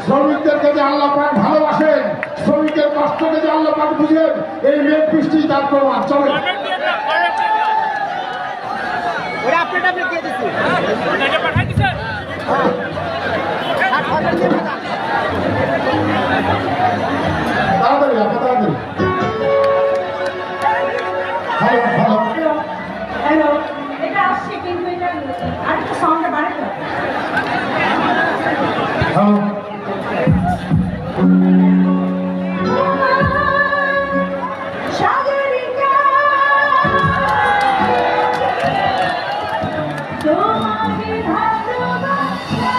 Speaker 1: শ্রমিকদেরকে যে আল্লাহ পাক ভালোবাসেন, শ্রমিকের কষ্টকে যে আল্লাহ পাক বুঝেন, এই মেঘ বৃষ্টি তার প্রমাণ। চলে তাড়াতাড়ি তাড়াতাড়ি। ভালো ভালো
Speaker 2: হ্যালো, এটা আসছে কিন্তু এটা আরেকটু সাউন্ডটা বাড়াতে হবে।
Speaker 1: ভালো।
Speaker 2: সাগরিকা তোমাকে ভালোবাসা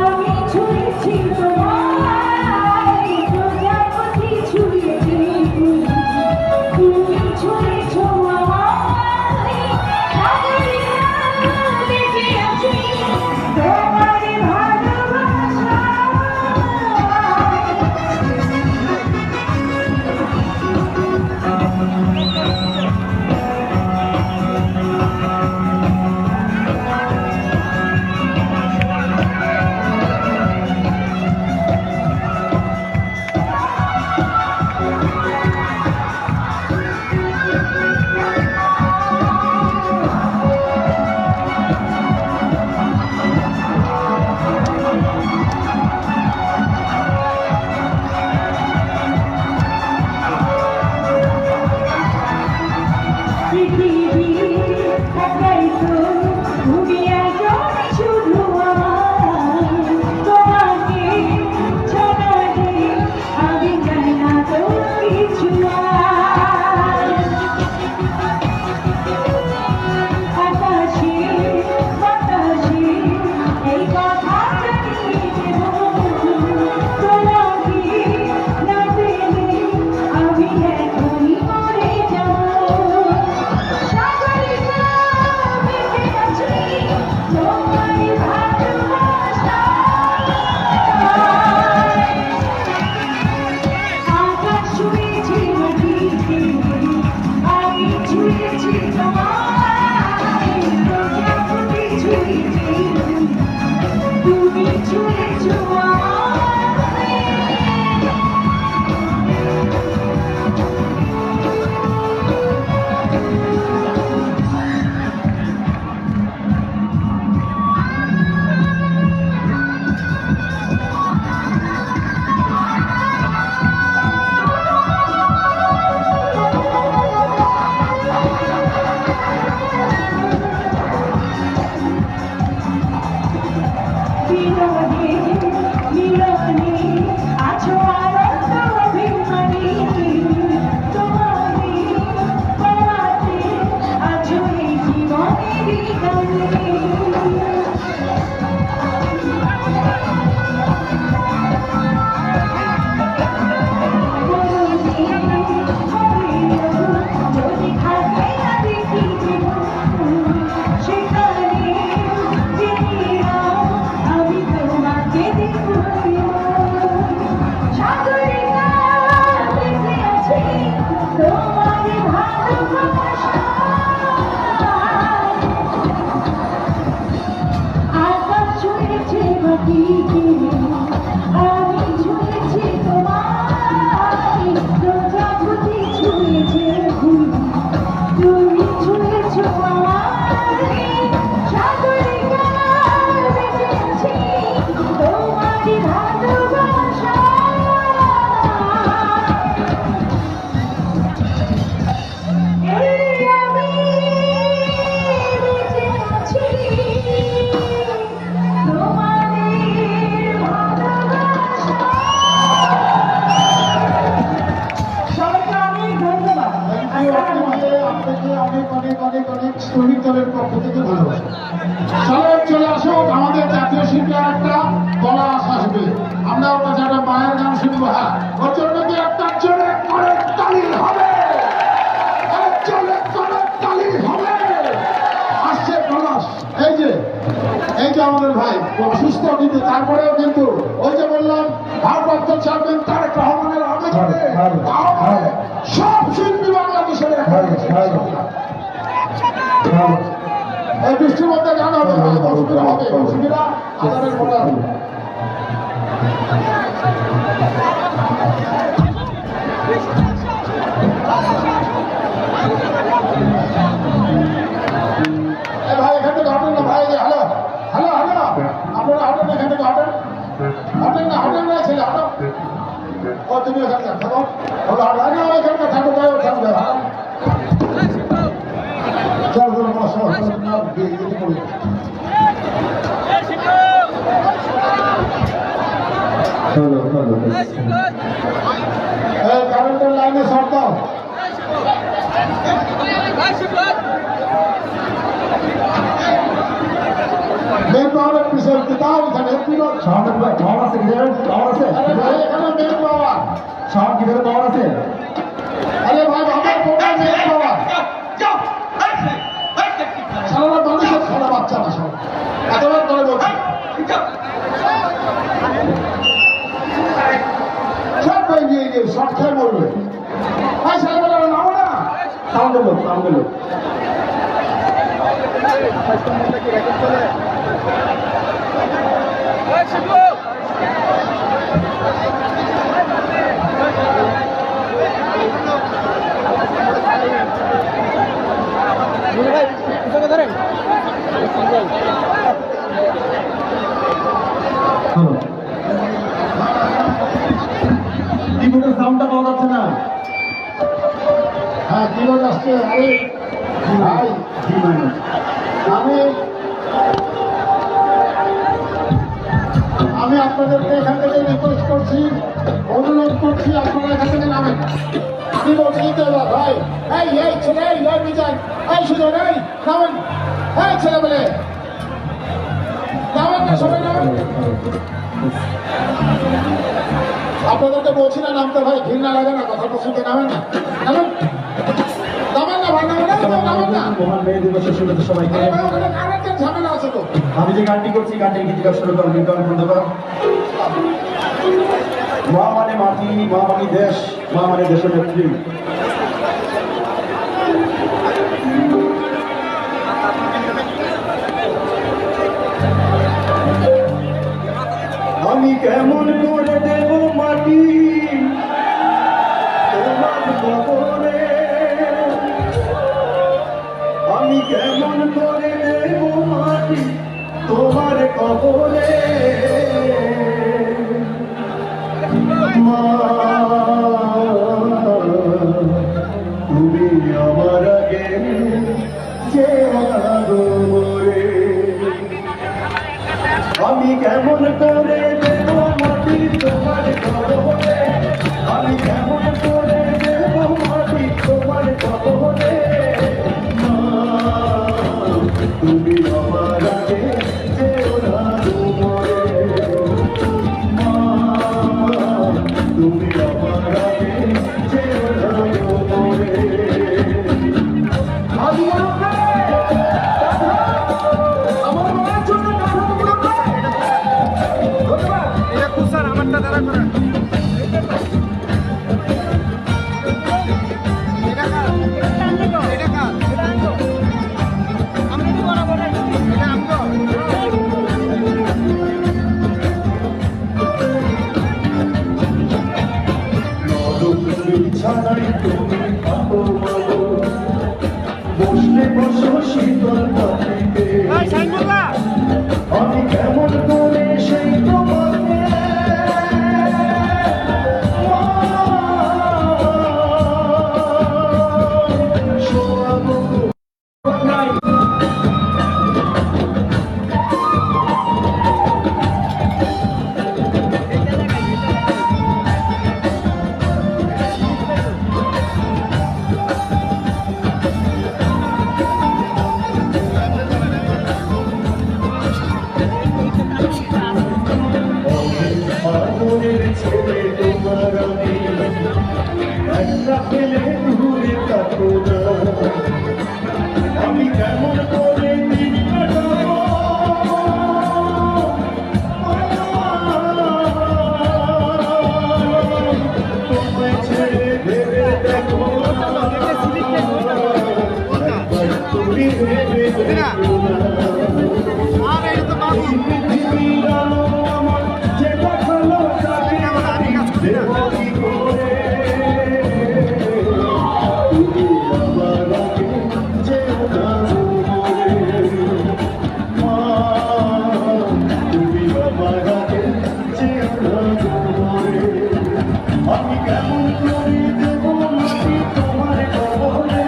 Speaker 2: আমি ছুঁয়েছি তোমায়, প্রজাপতি ছুঁয়েছি তুমি ছুঁয়েছ আমায়, সাগরিকা বেঁচে আছি তোমার ভালোবাসায়। পৃথিবী একাই তো তুমি একজনই শুধু আমার, তোমাকে ছাড়া যে আমি চাই না তো কিছু আর। আকাশে বাতাসে এই কথা জানিয়ে দেব, তোমাকে না পেলে আমি এখনই মরে যাব। সাগরিকা বেঁচে আছি তোমার ভালোবাসায়। আকাশ ছুঁয়েছে মাটিতে, আমি ছুঁয়েছি তোমায়, প্রজাপতি ছুঁয়েছি তুমি ছুঁয়েছ আমায়। মিলনে আছো আনন্দ অভিমানী, তোমারই পাওয়াতে আছো এই জীবনেরই গানে। যদি থাকে না দেখি সেখানে আমি তো
Speaker 1: শিল্পী একটা পলাশ আসবে, আমরা ওর কাছে একটা মায়ের গান শুনবো। হ্যাঁ, ওর জন্য কি একটা জোরে করে তালি হবে? জোরে করে তালি হবে। আসছে পলাশ। এই যে আমাদের ভাই অসুস্থ, কিন্তু তারপরেও কিন্তু ওই যে বললাম ভারপ্রাপ্ত চেয়ারম্যান তারেক রহমানের আগে থেকে সব শিল্পী বাংলাদেশের এই বৃষ্টির মধ্যে গান হবে, অসুবিধা হবে, অসুবিধা আদানের পরে হবে। ভাই এখান থেকে হটেন না ভাই, হ্যালো হ্যালো হ্যালো, আপনারা হটেন এখান থেকে, হটেন না ছেলে, হটো। ও তুমি এখানকার থাকো, এখানকার থাকো, থাকবে। চল কারেন্টের লাইনে শর্ট দাও। মেন পাওয়ারের পিছনে দাও, এখানে
Speaker 6: সাউন্ডের পাওয়ার আছে, পাওয়ার আছে,
Speaker 1: এখানে মেন পাওয়ার,
Speaker 6: সাউন্ড কি পাওয়ার আছে?
Speaker 1: আরে ভাই আমার কোনটা মেন পাওয়ার? সারা মানুষের সারা বাচ্চা না, সব এতবার করে বলছি সব হয়ে গিয়ে গিয়ে সব খেয়ে মরবে। ভাই সাহেব নাও না,
Speaker 6: সাউন্ডের লোক কিবোর্ডের সাউন্ডটা পাওয়া যাচ্ছে না।
Speaker 1: হ্যাঁ কিবোর্ড আসছে। আরে ভাই আমি আপনাদেরকে এখান থেকে রিকোয়েস্ট করছি, অনুরোধ করছি, আপনারা এখান থেকে নামেন। আমি বলছি তো ভাই, এই ছেলে, এই বিজয়, এই সুজন, এই নামেন, এই ছেলে বলে নামেন না, সবাই নামেন। আপনাদেরকে বলছি না নামতে, ভাই ঘৃণা লাগে না, কথা শুনতে নামেন না, নামেন না ভাই, নামেন না।
Speaker 6: মহান মে দিবসের শুরুতে সবাইকে
Speaker 1: কারেন্টের ঝামেলা আছে তো।
Speaker 6: আমি যে গানটি করছি, গানটির গীতিকার শুরু করো, মা মানে মাটি, মা মানে দেশ, মা মানে দেশের নেত্রী। আমি কেমন করে দেব মাটি তোমার কবরে, আমি কেমন করে দেব মাটি তোমার কবরে। মা তুমি আমার আগে যে মরে, আমি কেমন করে দেব মাটি তোমার কবরে, আমি কেমন করে দেব মাটি তোমার কবরে। তুমি আমার আগে যেও না মরে, তুমি আমার আগে যেও না মরে। আমার মায়ের জন্য ছাড়াই তুমি বসলে বসো শীতল পাখিতে, আমি কেমন করে সেই তোমাকে
Speaker 7: আশা পেলে দূরে থাকো না আমি কেমন করে দিন কাটাবো তোমায় ছেড়ে ভেবে দেখো একবার তুমি ভেবে দেখো না এই পৃথিবীর আলো আমার যেটা ভালো তাকে আমি দেবো কি করে তুমি আমার আগে যেও না দূরে। মা, তুমি আমার আগে যেও না দূরে। আমি কেমন করে দেব মাটি তোমার কবরে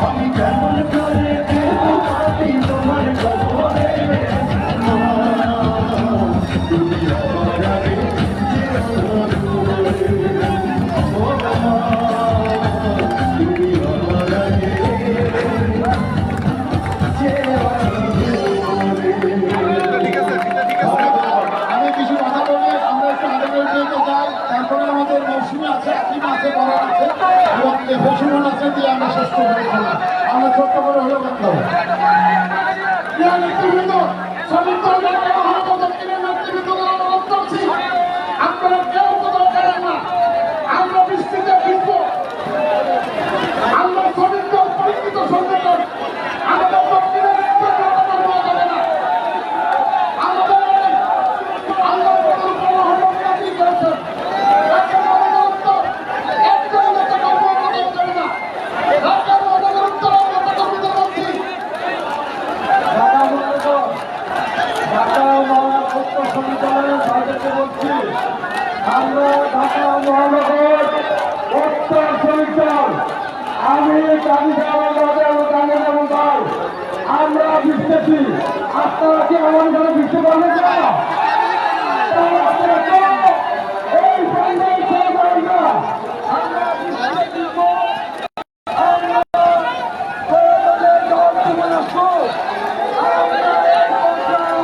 Speaker 7: আমি কেমন করে দেব মাটি তোমার কবরে মা, তুমি আমার আগে যেও না দূরে। ও মা, তুমি আমার আগে যেও না দূরে।
Speaker 1: আমি কিছু কথা বলে আমরা একটু আন্দোলন দিতে চাই, তারপরে আমাদের মৌসুমি আছে, আকিম আছে, বড় আছে এবং ফেসুন আছে দিয়ে আমরা শেষ করে ফেললাম। আমরা ছোট্ট করে হলো বন্ধ নেতৃবৃন্দ শ্রমিক দল ঢাকা মহানগর দক্ষিণের নেতৃবৃন্দদের অনুরোধ করছি, আপনারা কেউ কোথাও করেন না, আমরা বৃষ্টিতে ভিজবো, আমরা শ্রমিক দল পরিচিত সংগঠন, আমাদের দক্ষিণের একটা কথা বলা যাবে না। আমাদের আল্লাহ মহানগরী করেছেন ঢাকা মহানগর উত্তর একজন নেতা কর্মকর্তা করে না, ঢাকা মহানগর উত্তর নেতা কর্মীদের বলছি
Speaker 6: ঢাকা মহানগর সমিতির সভাপতি বলছি, আমরা ঢাকা মহানগর উত্তর সমিতির আমি আমরা বুঝতেছি আপনারা কি আমার ঘরে বুঝতে পারবেন না? এই সংগ্রাম শেষ হয় না। আমরা বুঝতে দিব, আমরা প্রয়োজনে জবাবদিহি রাখবো। আমরা এই সংগ্রাম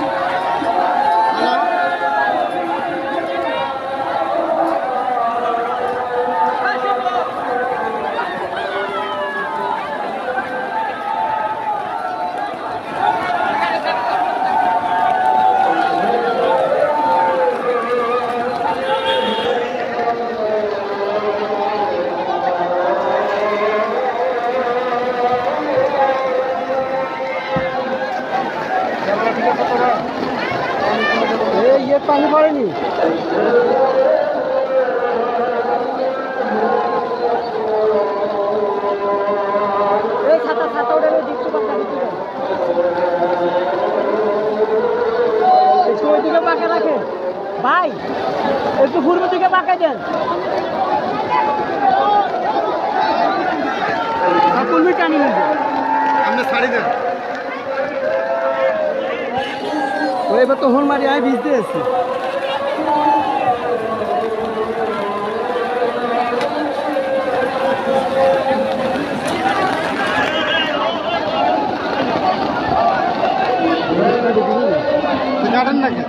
Speaker 6: পানি পড়েনি ছাতা ছাতা ওটা দিচ্ছি একটু ওই দিকে পাকা রাখেন ভাই, একটু পূর্ব দিকে পাকা দেন। টানি আপনি ছাড়ি দেন। এবার তো হোল মারি আয় ভিজতে এসছি। জানেন নাকি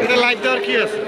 Speaker 6: এটা লাইট দেওয়ার কি আছে?